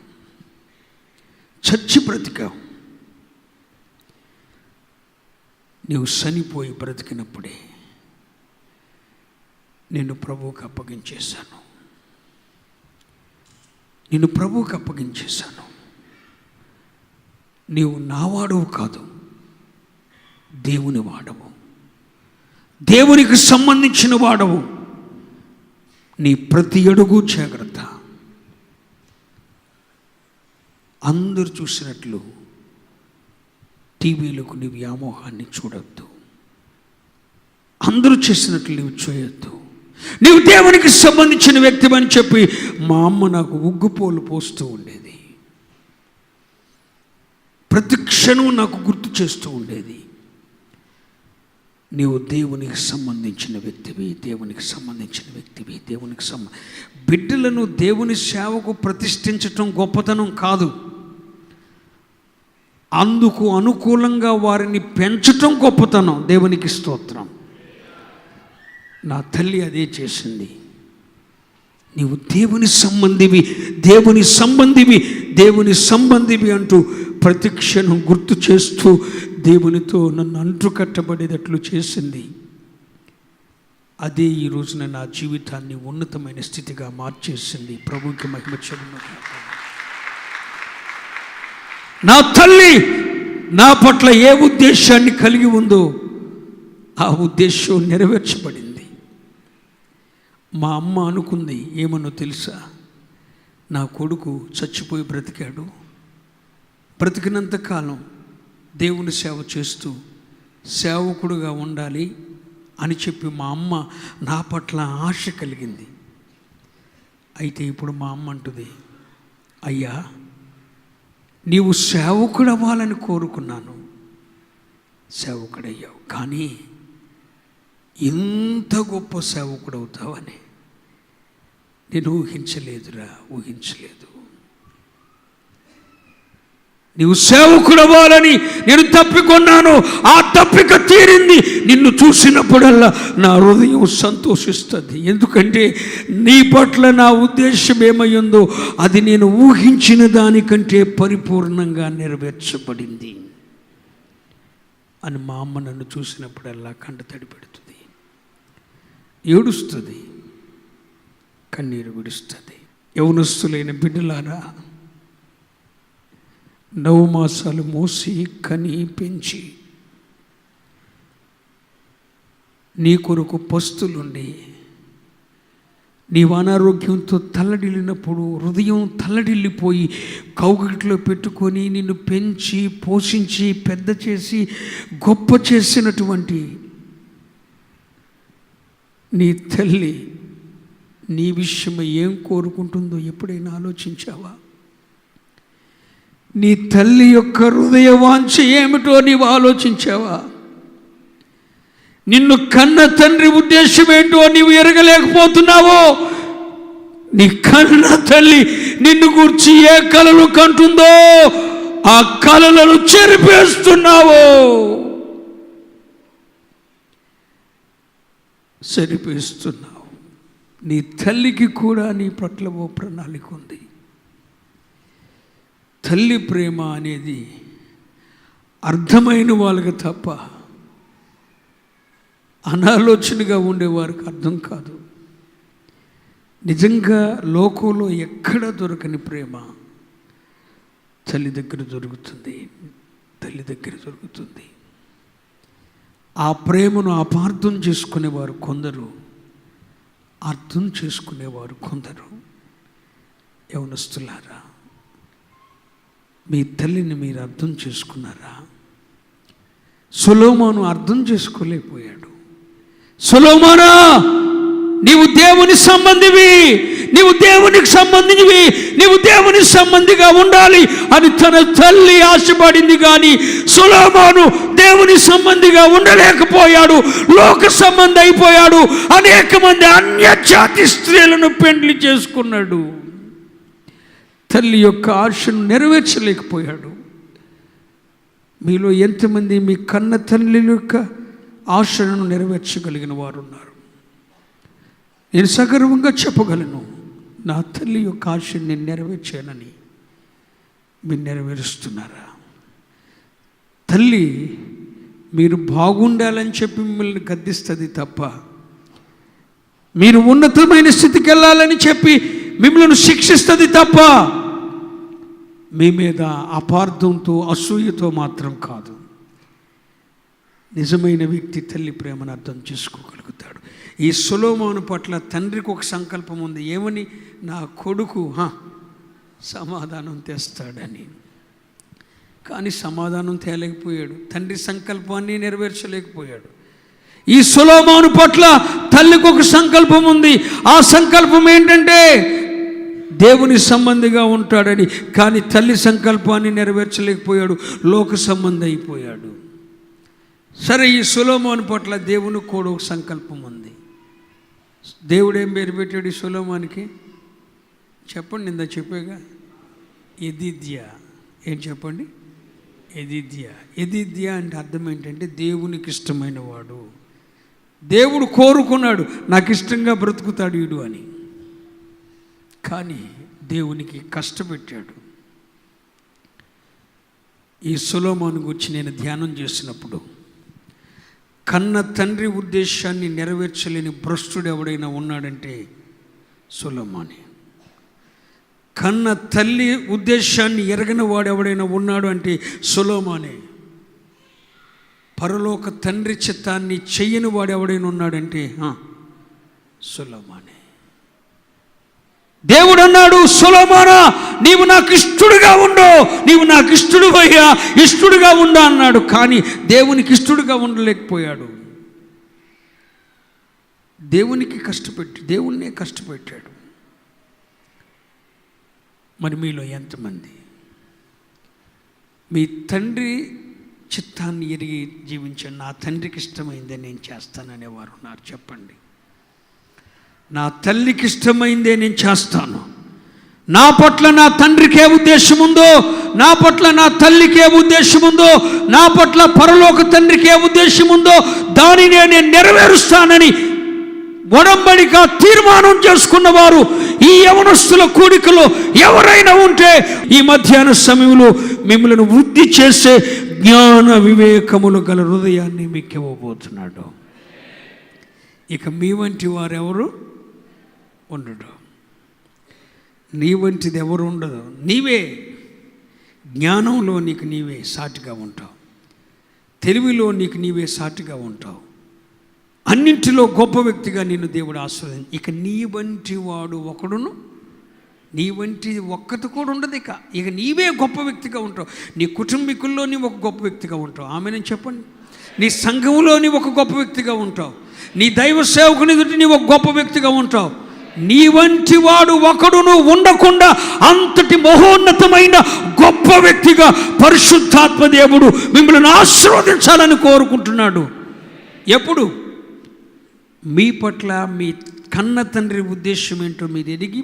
చచ్చి బ్రతికావు, నువ్వు చనిపోయి బ్రతికినప్పుడే నేను ప్రభువుకి అప్పగించేశాను, నేను ప్రభువుకి అప్పగించేశాను. నీవు నా వాడవు కాదు, దేవుని వాడవు, దేవునికి సంబంధించిన వాడవు. నీ ప్రతి అడుగు జాగ్రత్త. అందరూ చూసినట్లు టీవీలకు నీ వ్యామోహాన్ని చూడొద్దు, అందరూ చేసినట్లు నీవు చేయొద్దు. నీవు దేవునికి సంబంధించిన వ్యక్తి అని చెప్పి మా అమ్మ నాకు ఉగ్గుపోలు పోస్తూ ఉండేది, ప్రతి క్షణం నాకు గుర్తు చేస్తూ ఉండేది, నీవు దేవునికి సంబంధించిన వ్యక్తివి, దేవునికి సంబంధించిన వ్యక్తివి, దేవునికి బిడ్డలను దేవుని సేవకు ప్రతిష్ఠించటం గొప్పతనం కాదు, అందుకు అనుకూలంగా వారిని పెంచటం గొప్పతనం. దేవునికి స్తోత్రం. నా తల్లి అదే చేసింది. నీవు దేవుని సంబంధివి, దేవుని సంబంధివి, దేవుని సంబంధివి అంటూ ప్రతి క్షణం గుర్తు చేస్తూ దేవునితో నన్ను అంటుకట్టబడేటట్లు చేసింది. అదే ఈ రోజున నా జీవితాన్ని ఉన్నతమైన స్థితిగా మార్చేసింది. ప్రభువుకి మహిమ చెందును. నా తల్లి నా పట్ల ఏ ఉద్దేశాన్ని కలిగి ఉందో ఆ ఉద్దేశం నెరవేర్చబడింది. మా అమ్మ అనుకుంది ఏమన్నో తెలుసా? నా కొడుకు చచ్చిపోయి బ్రతికాడు, బ్రతికినంతకాలం దేవుని సేవ చేస్తూ సేవకుడుగా ఉండాలి అని చెప్పి మా అమ్మ నా పట్ల ఆశ కలిగింది. అయితే ఇప్పుడు మా అమ్మ అంటుంది, అయ్యా నీవు సేవకుడు అవ్వాలని కోరుకున్నాను, సేవకుడయ్యావు, కానీ ఇంత గొప్ప సేవకుడు అవుతావని నేను ఊహించలేదు. నీవు సేవకుడు అవ్వాలని నేను తప్పికొన్నాను. ఆ తప్పిక తీరింది. నిన్ను చూసినప్పుడల్లా నా హృదయం సంతోషిస్తుంది. ఎందుకంటే నీ పట్ల నా ఉద్దేశం ఏమయ్యిందో అది నేను ఊహించిన దానికంటే పరిపూర్ణంగా నెరవేర్చబడింది అని మా అమ్మ నన్ను చూసినప్పుడల్లా కంట తడి పెడుతుంది, ఏడుస్తుంది, కన్నీరు విడుస్తుంది. యవనస్తులైన బిడ్డలారా, 9 మాసాలు మోసి కని పెంచి నీ కొరకు పస్తులుండి నీవు అనారోగ్యంతో తల్లడిల్లినప్పుడు హృదయం తల్లడిల్లిపోయి కౌగిట్లో పెట్టుకొని నిన్ను పెంచి పోషించి పెద్ద చేసి గొప్ప చేసినటువంటి నీ తల్లి నీ విషయమై ఏం కోరుకుంటుందో ఎప్పుడైనా ఆలోచించావా? నీ తల్లి యొక్క హృదయ వాంఛ ఏమిటో నీవు ఆలోచించావా? నిన్ను కన్న తండ్రి ఉద్దేశం ఏంటో నీవు ఎరగలేకపోతున్నావో? నీ కన్న తల్లి నిన్ను గూర్చి ఏ కలలు కంటుందో ఆ కలలను చెరిపేస్తున్నావో, సరిపేస్తున్నావు. నీ తల్లికి కూడా నీ పట్ల ఓ ప్రణాళిక ఉంది. తల్లి ప్రేమ అనేది అర్థమైన వాళ్ళకి తప్ప అనాలోచనగా ఉండేవారికి అర్థం కాదు. నిజంగా లోకంలో ఎక్కడ దొరకని ప్రేమ తల్లి దగ్గర దొరుకుతుంది. ఆ ప్రేమను అపార్థం చేసుకునేవారు కొందరు, అర్థం చేసుకునేవారు కొందరు. యవనస్తులారా, మీ తల్లిని మీరు అర్థం చేసుకున్నారా? సొలొమోను అర్థం చేసుకోలేకపోయాడు. సొలొమోనా, నీవు దేవుని సంబంధివి, నీవు దేవునికి సంబంధించివి, నీవు దేవుని సంబంధిగా ఉండాలి అని తన తల్లి ఆశపడింది. కానీ సొలొమోను దేవుని సంబంధిగా ఉండలేకపోయాడు, లోక సంబంధి అయిపోయాడు. అనేక మంది అన్యజాతి స్త్రీలను పెండ్లి చేసుకున్నాడు. తల్లి యొక్క ఆశను నెరవేర్చలేకపోయాడు. మీలో ఎంతమంది మీ కన్న తల్లి యొక్క ఆశలను నెరవేర్చగలిగిన వారు ఉన్నారు? నేను సగర్వంగా చెప్పగలను, నా తల్లి యొక్క ఆశను నేను నెరవేర్చానని. మీరు నెరవేరుస్తున్నారా? తల్లి మీరు బాగుండాలని చెప్పి మిమ్మల్ని గద్దిస్తుంది తప్ప, మీరు ఉన్నతమైన స్థితికి వెళ్ళాలని చెప్పి మిమ్మల్ని శిక్షిస్తుంది తప్ప, మీ మీద అపార్థంతో అసూయతో మాత్రం కాదు. నిజమైన వ్యక్తి తల్లి ప్రేమను అర్థం చేసుకోగలుగుతాడు. ఈ సొలొమోను పట్ల తండ్రికి ఒక సంకల్పం ఉంది. ఏమని? నా కొడుకు సమాధానం తెస్తాడని. కానీ సమాధానం తేలేకపోయాడు. తండ్రి సంకల్పాన్ని నెరవేర్చలేకపోయాడు. ఈ సొలొమోను పట్ల తల్లికి ఒక సంకల్పం ఉంది. ఆ సంకల్పం ఏంటంటే దేవుని సంబంధిగా ఉంటాడని. కానీ తల్లి సంకల్పాన్ని నెరవేర్చలేకపోయాడు, లోక సంబంధి అయిపోయాడు. సరే, ఈ సొలొమోను పట్ల దేవునికి కూడా ఒక సంకల్పం ఉంది. దేవుడు ఏం పేరు పెట్టాడు ఈ సొలొమోనుకి? చెప్పండి, నిందా చెప్పేగా, యెదిద్యా. ఏం చెప్పండి? యెదిద్యా. యెదిద్యా అంటే అర్థం ఏంటంటే దేవునికి ఇష్టమైన వాడు. దేవుడు కోరుకున్నాడు, నాకు ఇష్టంగా బ్రతుకుతాడు వీడు అని. కానీ దేవునికి కష్టపెట్టాడు. ఈ సొలొమోను గురించి నేను ధ్యానం చేసినప్పుడు, కన్న తండ్రి ఉద్దేశాన్ని నెరవేర్చలేని భ్రష్టుడు ఎవడైనా ఉన్నాడంటే సొలొమోనే. కన్న తల్లి ఉద్దేశాన్ని ఎరగని వాడు ఎవడైనా ఉన్నాడు అంటే సొలొమోనే. పరలోక తండ్రి చిత్తాన్ని చెయ్యని వాడు ఎవడైనా ఉన్నాడంటే సొలొమోనే. దేవుడు అన్నాడు, సొలొమోనా, నీవు నాకు ఇష్టడుగా ఉండు, నీవు నాకు ఇష్టడు అయ్యా, ఇష్టడుగా ఉండు అన్నాడు. కానీ దేవునికి ఇష్టడుగా ఉండలేకపోయాడు. దేవుణ్ణే కష్టపెట్టాడు. మరి మీలో ఎంతమంది మీ తండ్రి చిత్తాన్ని ఎరిగి జీవించండి. నా తండ్రికి ఇష్టమైందే నేను చేస్తాననేవారు ఉన్నారు. చెప్పండి, నా తల్లికి ఇష్టమైందే నేను చేస్తాను. నా పట్ల నా తండ్రికి ఏ ఉద్దేశం ఉందో, నా పట్ల నా తల్లికి ఏ ఉద్దేశం ఉందో, నా పట్ల పరలోక తండ్రికి ఏ ఉద్దేశం ఉందో దానిని నేను నెరవేరుస్తానని ఒడంబడిక తీర్మానం చేసుకున్న వారు ఈ యవనస్తుల కూడికలో ఎవరైనా ఉంటే ఈ మధ్యాహ్న సమయంలో మిమ్మల్ని వృద్ధి చేసే జ్ఞాన వివేకములు గల హృదయాన్ని మీకు ఇవ్వబోతున్నాడు. ఇక మీ వంటి వారెవరు ఉండడు. నీ వంటిది ఎవరు ఉండదు. నీవే జ్ఞానంలో నీకు నీవే సాటిగా ఉంటావు, తెలివిలో నీకు నీవే సాటిగా ఉంటావు, అన్నింటిలో గొప్ప వ్యక్తిగా నిన్ను దేవుడు ఆశీర్వదించి. ఇక నీ వంటి వాడు ఒకడును, నీ వంటి ఒక్కటి కూడా ఉండదు. ఇక నీవే గొప్ప వ్యక్తిగా ఉంటావు. నీ కుటుంబీకుల్లో నీ ఒక గొప్ప వ్యక్తిగా ఉంటావు. ఆమెను చెప్పండి. నీ సంఘంలో నీ ఒక గొప్ప వ్యక్తిగా ఉంటావు. నీ దైవ సేవకుని ఎదుట నీ ఒక గొప్ప వ్యక్తిగా ఉంటావు. నీ వంటి వాడు ఒకడును ఉండకుండా అంతటి మహోన్నతమైన గొప్ప వ్యక్తిగా పరిశుద్ధాత్మ దేవుడు మిమ్మల్ని ఆశీర్వదించాలని కోరుకుంటున్నాడు. ఎప్పుడు? మీ పట్ల మీ కన్న తండ్రి ఉద్దేశం ఏంటో మీరు ఎరిగి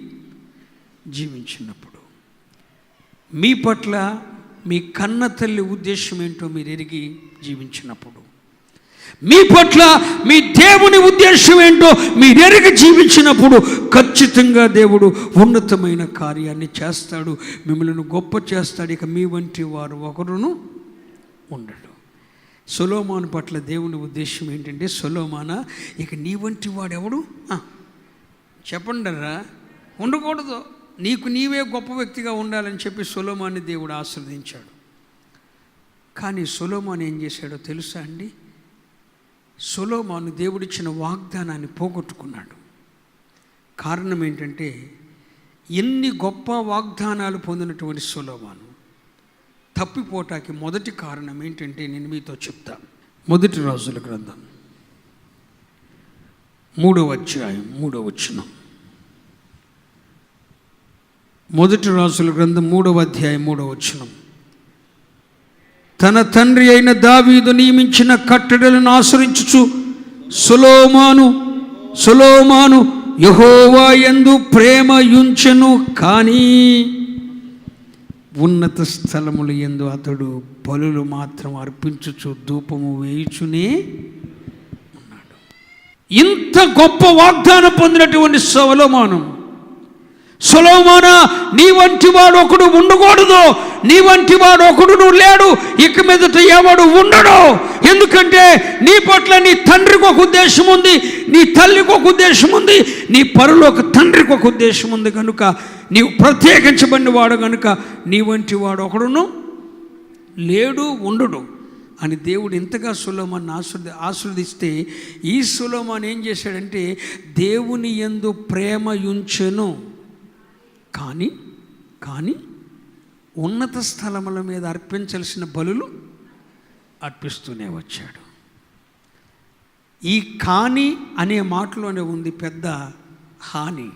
జీవించినప్పుడు, మీ పట్ల మీ కన్న తల్లి ఉద్దేశం ఏంటో మీరు ఎరిగి జీవించినప్పుడు, మీ పట్ల మీ దేవుని ఉద్దేశం ఏంటో మీరు ఎరిగి జీవించినప్పుడు ఖచ్చితంగా దేవుడు ఉన్నతమైన కార్యాన్ని చేస్తాడు, మిమ్మల్ని గొప్ప చేస్తాడు. ఇక మీ వంటి వారు ఒకరును ఉండడు. సొలొమోను పట్ల దేవుని ఉద్దేశం ఏంటంటే, సొలొమోనా ఇక నీ వంటి వాడెవడు చెప్పండిరా ఉండకూడదు, నీకు నీవే గొప్ప వ్యక్తిగా ఉండాలని చెప్పి సొలొమోనుని దేవుడు ఆశీర్వదించాడు. కానీ సొలొమోను ఏం చేశాడో తెలుసా అండి? సొలొమోను దేవుడిచ్చిన వాగ్దానాన్ని పోగొట్టుకున్నాడు. కారణం ఏంటంటే, ఎన్ని గొప్ప వాగ్దానాలు పొందినటువంటి సొలొమోను తప్పిపోటానికి మొదటి కారణం ఏంటంటే నేను మీతో చెప్తాను. మొదటి రాజుల గ్రంథం 3వ అధ్యాయం 3వ వచనం. మొదటి రాజుల గ్రంథం 3వ అధ్యాయం 3వ వచనం. తన తండ్రి అయిన దావీదు నియమించిన కట్టడలను ఆచరించుచు సొలొమోను యెహోవా యందు ప్రేమ యుంచెను, కానీ ఉన్నత స్థలముల యందు అతడు బలులు మాత్రం అర్పించుచు ధూపము వేయుచునే ఉన్నాడు. ఇంత గొప్ప వాగ్దానం పొందినటువంటి సొలొమోనా నీ వంటి వాడు ఒకడు ఉండకూడదు, నీ వంటి వాడు ఒకడు లేడు, ఇక మీదట ఎవడు ఉండడు. ఎందుకంటే నీ పట్ల నీ తండ్రికి ఒక ఉద్దేశం ఉంది, నీ తల్లికి ఒక ఉద్దేశం ఉంది, నీ పరలోక తండ్రికి ఒక ఉద్దేశం ఉంది. కనుక నీవు ప్రత్యేకించబడిన వాడు కనుక నీ వంటి వాడు ఒకడును లేడు, ఉండడు అని దేవుడు ఇంతగా సొలొమోను ఆశీర్వదిస్తే, ఈ సొలొమోను ఏం చేశాడంటే దేవుని యందు ప్రేమ యుంచెను, కానీ ఉన్నత స్థలముల మీద అర్పించాల్సిన బలులు అర్పిస్తూనే వచ్చాడు. ఈ కాని అనే మాటలోనే ఉంది పెద్ద హాని.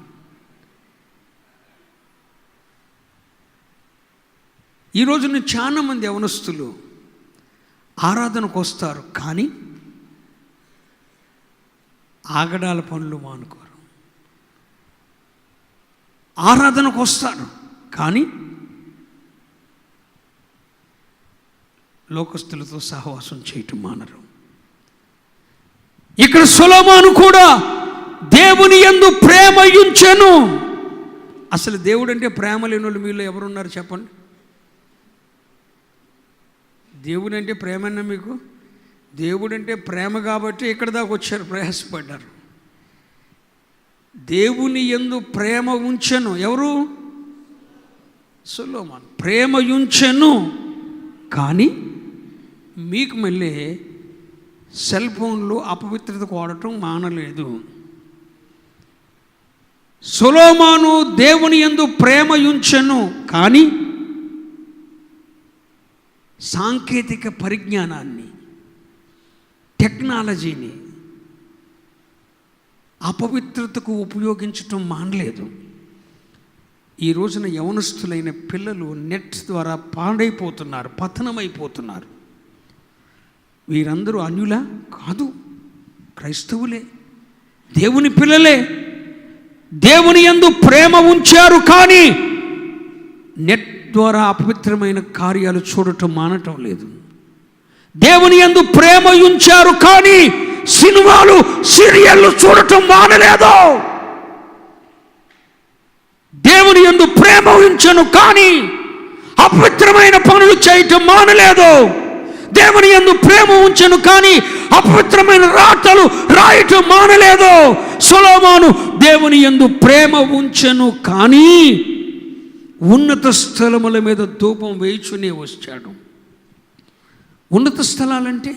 ఈరోజున చాలామంది యవనస్తులు ఆరాధనకు వస్తారు, కానీ ఆగడాల పనులు మానుకోరు. ఆరాధనకు వస్తారు, కానీ లోకస్తులతో సహవాసం చేయటం మానరు. ఇక్కడ సొలొమోను కూడా దేవుని యందు ప్రేమ యుంచెను. అసలు దేవుడు అంటే ప్రేమ లేని వాళ్ళు మీలో ఎవరున్నారు చెప్పండి? దేవుడు అంటే ప్రేమన్నా మీకు? దేవుడు అంటే ప్రేమ కాబట్టి ఇక్కడ దాకా వచ్చారు, ప్రయాసపడ్డారు. దేవుని యందు ప్రేమ ఉంచెను ఎవరు? సొలొమోను ప్రేమ ఉంచెను, కానీ మీకు మళ్ళీ సెల్ ఫోన్లు అపవిత్రతకు వాడటం మానలేదు. సొలొమోను దేవుని యందు ప్రేమ ఉంచెను, కానీ సాంకేతిక పరిజ్ఞానాన్ని, టెక్నాలజీని అపవిత్రతకు ఉపయోగించటం మానలేదు. ఈ రోజున యవనస్తులైన పిల్లలు నెట్ ద్వారా పాడైపోతున్నారు, పతనమైపోతున్నారు. వీరందరూ అన్యులా? కాదు, క్రైస్తవులే, దేవుని పిల్లలే. దేవుని యందు ప్రేమ ఉంచారు, కానీ నెట్ ద్వారా అపవిత్రమైన కార్యాలు చూడటం మానటం లేదు. దేవుని యందు ప్రేమ ఉంచారు, కానీ సినిమాలు, సీరియళ్ళు చూడటం మానలేదు. దేవుని యందు ప్రేమ ఉంచను, కానీ అపవిత్రమైన పనులు చేయటం మానలేదు. దేవుని యందు ప్రేమ ఉంచను, కానీ అపవిత్రమైన రాతలు రాయటం మానలేదు. సొలొమోను దేవుని యందు ప్రేమ ఉంచెను, కానీ ఉన్నత స్థలముల మీద ధూపం వేయుచునే వచ్చాడు. ఉన్నత స్థలాలంటే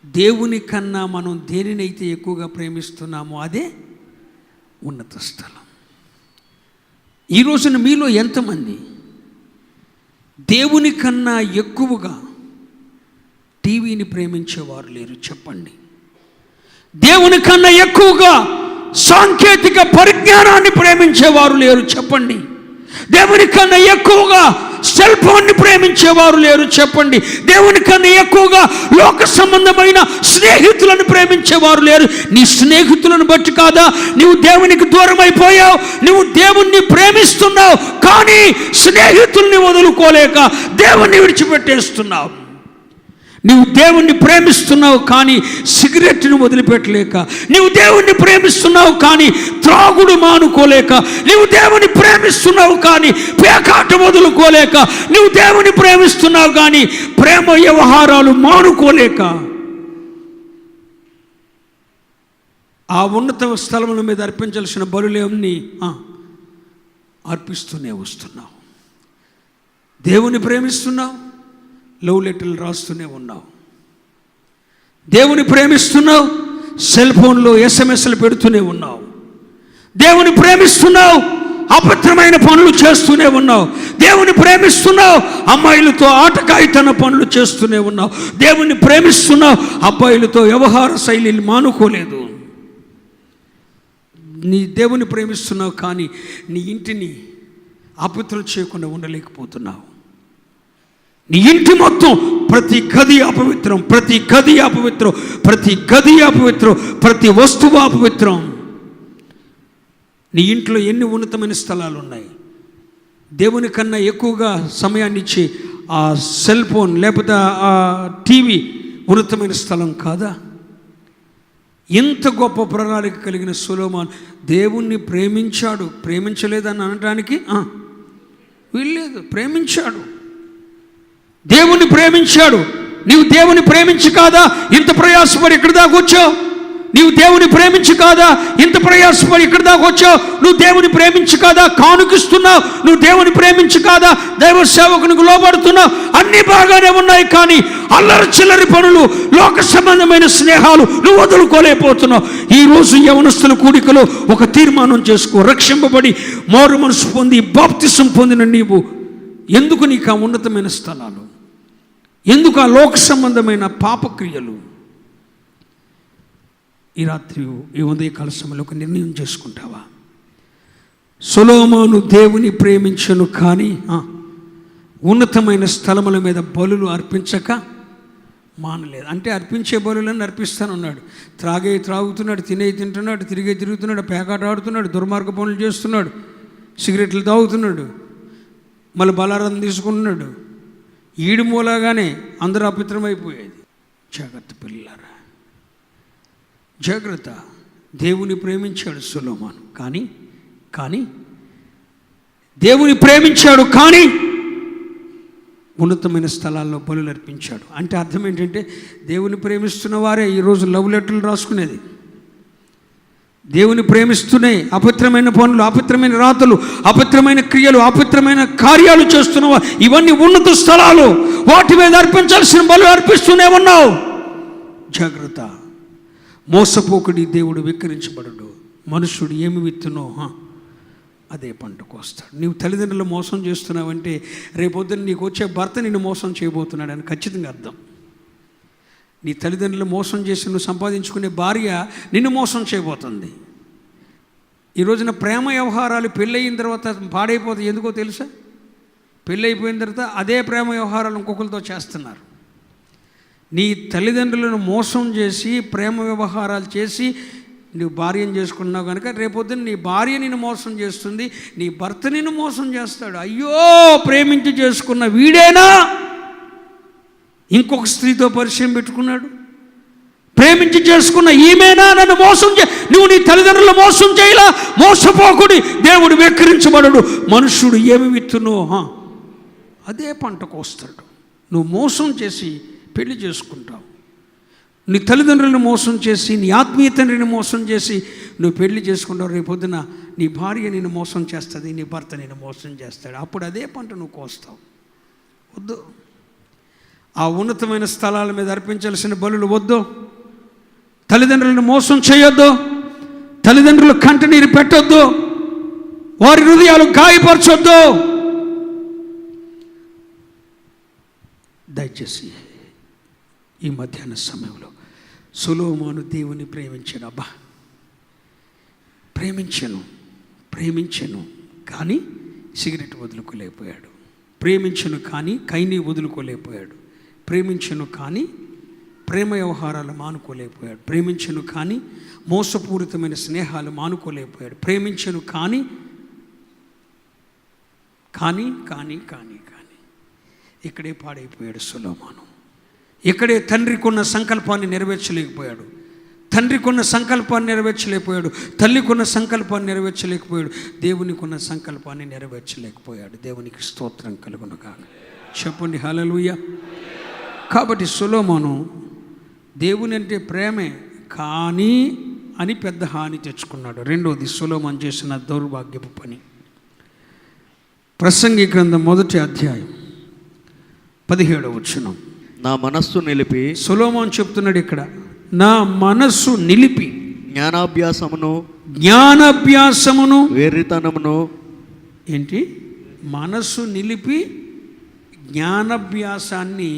దేవుని కన్నా మనం దేనినైతే ఎక్కువగా ప్రేమిస్తున్నామో అదే ఉన్నత స్థలం. ఈ రోజున మీలో ఎంతమంది దేవుని కన్నా ఎక్కువగా టీవీని ప్రేమించేవారు లేరు? చెప్పండి. దేవుని కన్నా ఎక్కువగా సాంకేతిక పరిజ్ఞానాన్ని ప్రేమించేవారు లేరు? చెప్పండి. దేవుని కన్నా ఎక్కువగా సెల్ ఫోన్ని ప్రేమించేవారు లేరు? చెప్పండి. దేవుని కన్నా ఎక్కువగా లోక సంబంధమైన స్నేహితులను ప్రేమించేవారు లేరు? నీ స్నేహితులను బట్టి కాదా నీవు దేవునికి దూరం అయిపోయావు? నువ్వు దేవుణ్ణి ప్రేమిస్తున్నావు, కానీ స్నేహితుల్ని వదులుకోలేక దేవుణ్ణి విడిచిపెట్టేస్తున్నావు. నీవు దేవుణ్ణి ప్రేమిస్తున్నావు, కానీ సిగరెట్ను వదిలిపెట్టలేక. నీవు దేవుణ్ణి ప్రేమిస్తున్నావు, కానీ త్రాగుడు మానుకోలేక. నీవు దేవుని ప్రేమిస్తున్నావు, కానీ పేకాట వదులుకోలేక. నీవు దేవుని ప్రేమిస్తున్నావు, కానీ ప్రేమ వ్యవహారాలు మానుకోలేక ఆ ఉన్నత స్థలముల మీద అర్పించాల్సిన బలులేమని అర్పిస్తూనే వస్తున్నావు. దేవుని ప్రేమిస్తున్నావు, లవ్ లెటర్లు రాస్తూనే ఉన్నావు. దేవుని ప్రేమిస్తున్నావు, సెల్ ఫోన్లో ఎస్ఎంఎస్లు పెడుతూనే ఉన్నావు. దేవుని ప్రేమిస్తున్నావు, అపవిత్రమైన పనులు చేస్తూనే ఉన్నావు. దేవుని ప్రేమిస్తున్నావు, అమ్మాయిలతో ఆటకాయితన పనులు చేస్తూనే ఉన్నావు. దేవుని ప్రేమిస్తున్నావు, అబ్బాయిలతో వ్యవహార శైలిని మానుకోలేదు. నీ దేవుని ప్రేమిస్తున్నావు, కానీ నీ ఇంటిని అపవిత్రం చేయకుండా ఉండలేకపోతున్నావు. నీ ఇంటి మొత్తం ప్రతి గది అపవిత్రం, ప్రతి గది అపవిత్రం, ప్రతి గది అపవిత్రం, ప్రతి వస్తువు అపవిత్రం. నీ ఇంట్లో ఎన్ని ఉన్నతమైన స్థలాలు ఉన్నాయి? దేవుని కన్నా ఎక్కువగా సమయాన్ని ఇచ్చి ఆ సెల్ ఫోన్ లేకపోతే ఆ టీవీ ఉన్నతమైన స్థలం కాదా? ఇంత గొప్ప ప్రణాళిక కలిగిన సొలొమోను దేవుణ్ణి ప్రేమించాడు. ప్రేమించలేదని అనడానికి వీల్లేదు. ప్రేమించాడు, దేవుణ్ణి ప్రేమించాడు. నీవు దేవుని ప్రేమించి కాదా ఇంత ప్రయాసపడి ఇక్కడ దాకా వచ్చావు? నీవు దేవుని ప్రేమించి కాదా ఇంత ప్రయాసపడి ఇక్కడ దాకా వచ్చావు? నువ్వు దేవుని ప్రేమించి కాదా కానుకిస్తున్నావు? నువ్వు దేవుని ప్రేమించి కాదా దైవ సేవకునికి లోబడుతున్నావు? అన్నీ బాగానే ఉన్నాయి, కానీ అల్లరి చిల్లరి పనులు, లోక సంబంధమైన స్నేహాలు నువ్వు వదులుకోలేకపోతున్నావు. ఈరోజు యవనస్తుల కూడికలో ఒక తీర్మానం చేసుకో. రక్షింపబడి మారు మనసు పొంది బాప్తిసం పొందిన నీవు ఎందుకు నీకు ఆ ఉన్నతమైన స్థలాలు? ఎందుకు ఆ లోక సంబంధమైన పాపక్రియలు? ఈ రాత్రి ఈ ఉదయకాల సమయంలో ఒక నిర్ణయం చేసుకుంటావా? సొలొమోను దేవుని ప్రేమించను, కానీ ఉన్నతమైన స్థలముల మీద బలులు అర్పించక మానలేదు. అంటే అర్పించే బలులను అర్పిస్తానన్నాడు. త్రాగుతున్నాడు, తింటున్నాడు, తిరుగుతున్నాడు, పేకాట ఆడుతున్నాడు, దుర్మార్గ పనులు చేస్తున్నాడు, సిగరెట్లు తాగుతున్నాడు, మళ్ళీ బలారం తీసుకుంటున్నాడు. ఈడు మూలగానే అందరూ అపవిత్రమైపోయేది. జాగ్రత్త పిల్లలారా, జాగ్రత్త. దేవుని ప్రేమించాడు సొలొమోను, కానీ దేవుని ప్రేమించాడు, కానీ ఉన్నతమైన స్థలాల్లో బలులు అర్పించాడు. అంటే అర్థం ఏంటంటే దేవుని ప్రేమిస్తున్న వారే ఈరోజు లవ్ లెటర్లు రాసుకునేది. దేవుని ప్రేమిస్తూనే అపవిత్రమైన పనులు, అపవిత్రమైన రాతలు, అపవిత్రమైన క్రియలు, అపవిత్రమైన కార్యాలు చేస్తున్నవా? ఇవన్నీ ఉన్నత స్థలాలు. వాటి మీద అర్పించాల్సిన బలు అర్పిస్తూనే ఉన్నావు. జాగ్రత్త. మోసపోకుడి దేవుడు వికరించబడడు. మనుషుడు ఏమి విత్తునో అదే పంటకు వస్తాడు. నీవు తల్లిదండ్రులు మోసం చేస్తున్నావంటే రేపొద్దున నీకు వచ్చే భర్త నిన్ను మోసం చేయబోతున్నాడు అని ఖచ్చితంగా అర్థం. నీ తల్లిదండ్రులు మోసం చేసి నువ్వు సంపాదించుకునే భార్య నిన్ను మోసం చేయబోతుంది. ఈ రోజున ప్రేమ వ్యవహారాలు పెళ్ళయిన తర్వాత పాడైపోతాయి. ఎందుకో తెలుసా? పెళ్ళి అయిపోయిన తర్వాత అదే ప్రేమ వ్యవహారాలు ఇంకొకరితో చేస్తున్నారు. నీ తల్లిదండ్రులను మోసం చేసి ప్రేమ వ్యవహారాలు చేసి నువ్వు భార్యను చేసుకున్నావు కనుక రేపొద్దున నీ భార్య నిన్ను మోసం చేస్తుంది, నీ భర్త నిన్ను మోసం చేస్తాడు. అయ్యో, ప్రేమించి చేసుకున్న వీడేనా ఇంకొక స్త్రీతో పరిచయం పెట్టుకున్నాడు? ప్రేమించి చేసుకున్న ఈమెనా నన్ను మోసం నువ్వు నీ తల్లిదండ్రులు మోసం చేయలా? మోసపోకుడి, దేవుడు వెక్కిరించబడడు. మనుష్యుడు ఏమి విత్తునో అదే పంట కోస్తాడు. నువ్వు మోసం చేసి పెళ్లి చేసుకుంటావు. నీ తల్లిదండ్రులను మోసం చేసి, నీ ఆత్మీయ తండ్రిని మోసం చేసి నువ్వు పెళ్లి చేసుకుంటావు. రేపొద్దున నీ భార్య నిన్ను మోసం చేస్తుంది, నీ భర్త నిన్ను మోసం చేస్తాడు. అప్పుడు అదే పంట నువ్వు కోస్తావు. వద్దు. ఆ ఉన్నతమైన స్థలాల మీద అర్పించాల్సిన బలులు వద్దు. తల్లిదండ్రులను మోసం చేయొద్దు. తల్లిదండ్రులు కంటనీరు పెట్టొద్దు. వారి హృదయాలు గాయపరచొద్దు. దయచేసి ఈ మధ్యాహ్న సమయంలో సొలొమోను దేవుని ప్రేమించాడు. అబ్బా, ప్రేమించను కానీ సిగరెట్ వదులుకోలేకపోయాడు. ప్రేమించను కానీ కైని వదులుకోలేకపోయాడు. ప్రేమించను కానీ ప్రేమ వ్యవహారాలు మానుకోలేకపోయాడు. ప్రేమించను కానీ మోసపూరితమైన స్నేహాలు మానుకోలేకపోయాడు. ప్రేమించను కానీ ఇక్కడే పాడైపోయాడు సొలొమోను. ఇక్కడే తండ్రికున్న సంకల్పాన్ని నెరవేర్చలేకపోయాడు. తండ్రికున్న సంకల్పాన్ని నెరవేర్చలేకపోయాడు. తల్లికున్న సంకల్పాన్ని నెరవేర్చలేకపోయాడు. దేవునికున్న సంకల్పాన్ని నెరవేర్చలేకపోయాడు. దేవునికి స్తోత్రం కలుగును కాక. చెప్పండి హల్లెలూయా. కాబట్టి సొలొమోను దేవుని అంటే ప్రేమే కానీ అని పెద్ద హాని తెచ్చుకున్నాడు. రెండోది సొలొమోను చేసిన దౌర్భాగ్యపు పని. ప్రసంగి గ్రంథం 1వ అధ్యాయం 17వ వచనం. నా మనస్సు నిలిపి, సొలొమోను చెప్తున్నాడు ఇక్కడ, నా మనస్సు నిలిపి జ్ఞానాభ్యాసమును వెర్రితనమును. ఏంటి? మనస్సు నిలిపి జ్ఞానాభ్యాసాన్ని,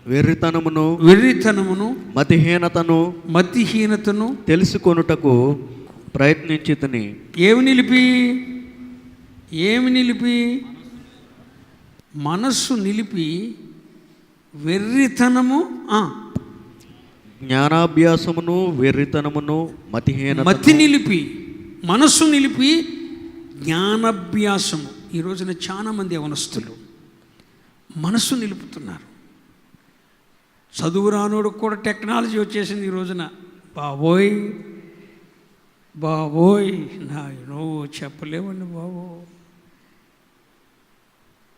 వెర్రితనమును మతిహీనతను తెలుసుకొనుటకు ప్రయత్నించితిని. ఏమి నిలిపి మనస్సు నిలిపి వెర్రితనము, జ్ఞానాభ్యాసమును వెర్రితనమును మతి నిలిపి, మనస్సు నిలిపి జ్ఞానాభ్యాసము. ఈ రోజున చాలామంది యవనస్తులు మనస్సు నిలుపుతున్నారు. చదువు రానోడికి కూడా టెక్నాలజీ వచ్చేసింది ఈ రోజున. బాబోయ్ నువ్వు చెప్పలేవండి బాబు.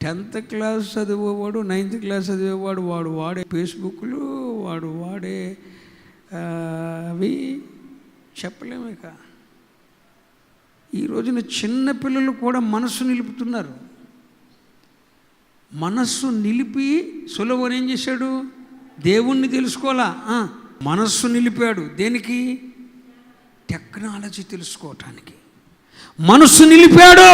10th క్లాస్ చదివేవాడు, 9th క్లాస్ చదివేవాడు, వాడు వాడే ఫేస్బుక్లు, వాడు వాడే అవి చెప్పలేము. ఇక ఈ రోజున చిన్న పిల్లలు కూడా మనస్సు నిలుపుతున్నారు. మనస్సు నిలిపి సొలొమోను ఏం చేశాడు? దేవుణ్ణి తెలుసుకోవాలా? మనస్సు నిలిపాడు. దేనికి? టెక్నాలజీ తెలుసుకోవటానికి మనస్సు నిలిపాడు.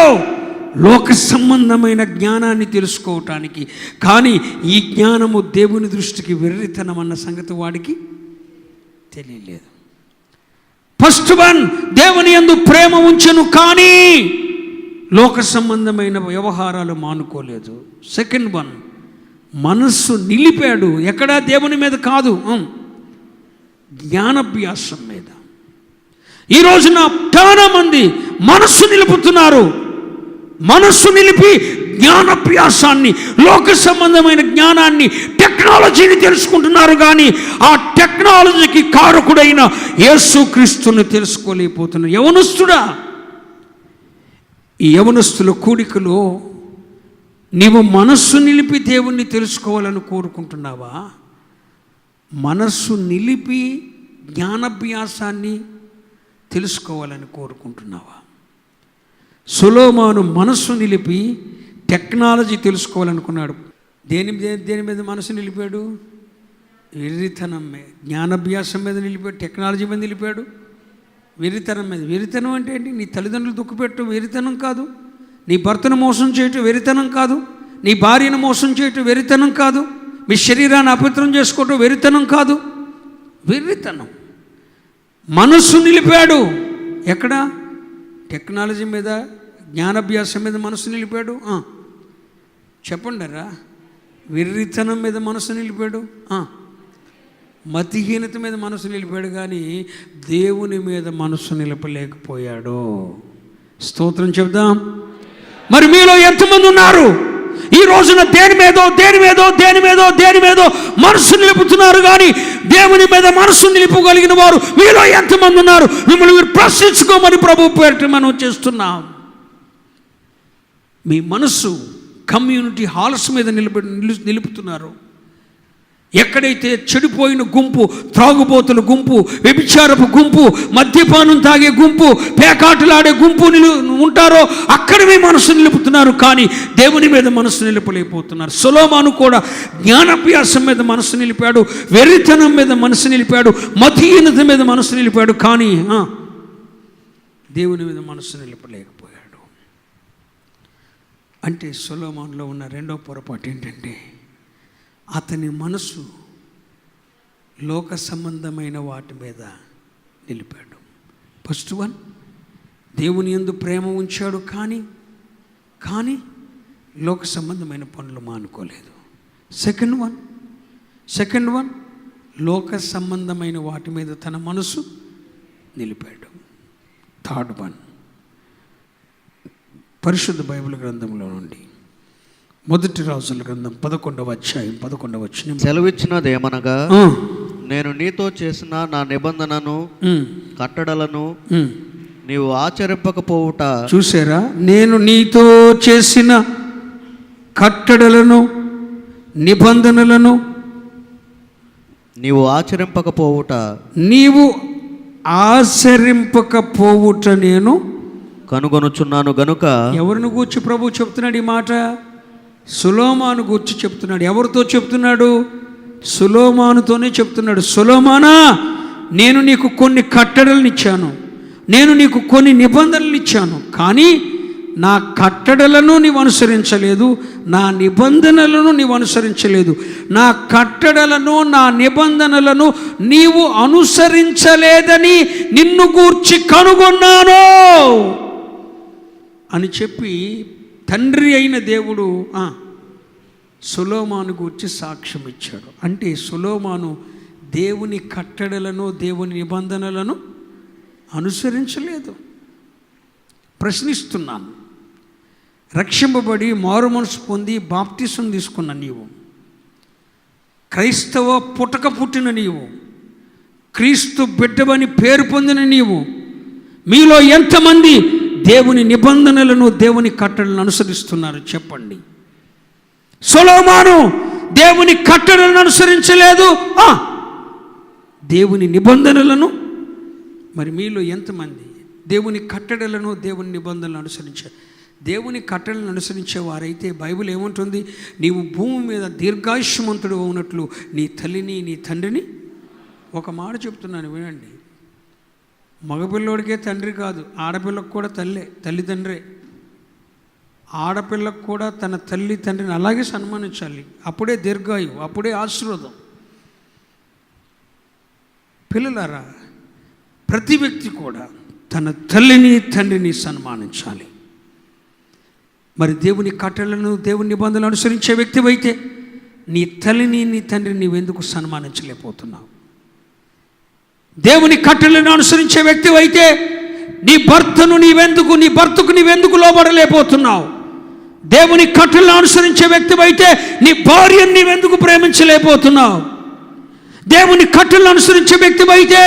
లోక సంబంధమైన జ్ఞానాన్ని తెలుసుకోవటానికి. కానీ ఈ జ్ఞానము దేవుని దృష్టికి వెర్రితనం అన్న సంగతి వాడికి తెలియలేదు. ఫస్ట్ వన్, దేవుని యందు ప్రేమ ఉంచెను కానీ లోక సంబంధమైన వ్యవహారాలు మానుకోలేదు. సెకండ్ వన్, మనస్సు నిలిపాడు. ఎక్కడా? దేవుని మీద కాదు, జ్ఞానాభ్యాసం మీద. ఈ రోజున చాలా మంది మనస్సు నిలుపుతున్నారు. మనస్సు నిలిపి జ్ఞానాభ్యాసాన్ని, లోక సంబంధమైన జ్ఞానాన్ని, టెక్నాలజీని తెలుసుకుంటున్నారు. కానీ ఆ టెక్నాలజీకి కారకుడైన యేసుక్రీస్తుని తెలుసుకోలేకపోతున్నారు. యవనస్తుడా, ఈ యవనస్తుల కూడికలో నీవు మనస్సు నిలిపి దేవుణ్ణి తెలుసుకోవాలని కోరుకుంటున్నావా? మనస్సు నిలిపి జ్ఞానాభ్యాసాన్ని తెలుసుకోవాలని కోరుకుంటున్నావా? సొలొమోను మనస్సు నిలిపి టెక్నాలజీ తెలుసుకోవాలనుకున్నాడు. దేని మీద మనసు నిలిపాడు? వెర్రితనం మీద. జ్ఞానాభ్యాసం మీద నిలిపాడు, టెక్నాలజీ మీద నిలిపాడు, వెర్రితనం మీద. వెర్రితనం అంటే ఏంటి? నీ తల్లిదండ్రులు దుఃఖపెట్టడం వెర్రితనం కాదు. నీ భర్తను మోసం చేయటం వెర్రితనం కాదు. నీ భార్యను మోసం చేయటం వెర్రితనం కాదు. మీ శరీరాన్ని అపవిత్రం చేసుకోవటం వెర్రితనం కాదు. వెర్రితనం. మనస్సు నిలిపాడు. ఎక్కడ? టెక్నాలజీ మీద, జ్ఞానాభ్యాసం మీద మనసు నిలిపాడు. చెప్పండిరా, వెర్రితనం మీద మనసు నిలిపాడు, మతిహీనత మీద మనసు నిలిపాడు, కానీ దేవుని మీద మనసు నిలపలేకపోయాడు. స్తోత్రం చెప్దాం. మరి మీలో ఎంతమంది ఉన్నారు ఈ రోజున దేని మీదో మనసు నిలుపుతున్నారు, కానీ దేవుని మీద మనసు నిలుపగలిగిన వారు మీలో ఎంతమంది ఉన్నారు? మిమ్మల్ని మీరు ప్రశ్నించుకోమని ప్రభు పేరిట మనం చేస్తున్నాం. మీ మనసు కమ్యూనిటీ హాల్స్ మీద నిలుపుతున్నారు. ఎక్కడైతే చెడిపోయిన గుంపు, త్రాగుబోతుల గుంపు, వ్యభిచారపు గుంపు, మద్యపానం తాగే గుంపు, పేకాటలాడే గుంపు ఉంటారో అక్కడ మీ మనసు నిలుపుతున్నారు, కానీ దేవుని మీద మనసు నిలపలేకపోతున్నారు. సొలొమోను కూడా జ్ఞానాభ్యాసం మీద మనసు నిలిపాడు, వెర్రితనం మీద మనసు నిలిపాడు, మతహీనత మీద మనసు నిలిపాడు, కానీ దేవుని మీద మనసు నిలపలేకపోయాడు. అంటే సొలొమోనులో ఉన్న రెండో పొరపాటు ఏంటంటే, అతని మనసు లోక సంబంధమైన వాటి మీద నిలిపాడు. ఫస్ట్ వన్, దేవుని యందు ప్రేమ ఉంచాడు, కానీ లోక సంబంధమైన పనులు మానుకోలేదు. సెకండ్ వన్ లోక సంబంధమైన వాటి మీద తన మనసు నిలిపాడు. థర్డ్ వన్, పరిశుద్ధ బైబిల్ గ్రంథంలో నుండి మొదటి రాజుల గ్రంథం 11వ అధ్యాయం 11వ వచనం సెలవిచ్చినదేమనగా, నేను నీతో చేసిన నా నిబంధనను కట్టడలను నీవు ఆచరింపకపోవుట. చూసారా, నేను నీతో చేసిన కట్టడలను నిబంధనలను నీవు ఆచరింపకపోవుట నేను కనుగొనుచున్నాను గనుక. ఎవరిని గూర్చి ప్రభు చెప్తున్నాడు ఈ మాట? సొలొమోను గూర్చి చెప్తున్నాడు. ఎవరితో చెప్తున్నాడు? సొలొమోనుతోనే చెప్తున్నాడు. సొలొమోనా, నేను నీకు కొన్ని కట్టడలను ఇచ్చాను, నేను నీకు కొన్ని నిబంధనలు ఇచ్చాను, కానీ నా కట్టడలను నీవు అనుసరించలేదు, నా నిబంధనలను నీవు అనుసరించలేదు. నా కట్టడలను నా నిబంధనలను నీవు అనుసరించలేదని నిన్ను గూర్చి కనుగొన్నాను అని చెప్పి తండ్రి అయిన దేవుడు సొలొమోను గూర్చి సాక్ష్యం ఇచ్చాడు. అంటే సొలొమోను దేవుని కట్టడలను దేవుని నిబంధనలను అనుసరించలేదు. ప్రశ్నిస్తున్నాను, రక్షింపబడి మారు మనసు పొంది బాప్తిసం తీసుకున్న నీవు, క్రైస్తవ పుట్టక పుట్టిన నీవు, క్రీస్తు బిడ్డవని పేరు పొందిన నీవు, మీలో ఎంతమంది దేవుని నిబంధనలను దేవుని కట్టడలను అనుసరిస్తున్నారు చెప్పండి. సొలొమోను దేవుని కట్టడలను అనుసరించలేదు, దేవుని నిబంధనలను. మరి మీలో ఎంతమంది దేవుని కట్టడలను దేవుని నిబంధనలను అనుసరించారు? దేవుని కట్టడలను అనుసరించే వారైతే బైబిల్ ఏమంటుంది? నీవు భూమి మీద దీర్ఘాయుష్మంతుడు ఉన్నట్లు నీ తల్లిని నీ తండ్రిని. ఒక మాట చెప్తున్నాను వినండి, మగపిల్లోడికే తండ్రి కాదు, ఆడపిల్లకు కూడా తల్లిదండ్రే. ఆడపిల్లకు కూడా తన తల్లి తండ్రిని అలాగే సన్మానించాలి. అప్పుడే దీర్ఘాయు, అప్పుడే ఆశీర్వాదం. పిల్లలారా, ప్రతి వ్యక్తి కూడా తన తల్లిని తండ్రిని సన్మానించాలి. మరి దేవుని కట్టడలను దేవుని నిబంధనలు అనుసరించే వ్యక్తివైతే నీ తల్లిని నీ తండ్రిని నీవెందుకు సన్మానించలేకపోతున్నావు? దేవుని కట్టడలను అనుసరించే వ్యక్తివైతే నీ భర్తకు నీవెందుకు లోబడలేకపోతున్నావు? దేవుని కట్టడలను అనుసరించే వ్యక్తివైతే నీ భార్యను నీవెందుకు ప్రేమించలేకపోతున్నావు? దేవుని కట్టడలను అనుసరించే వ్యక్తివైతే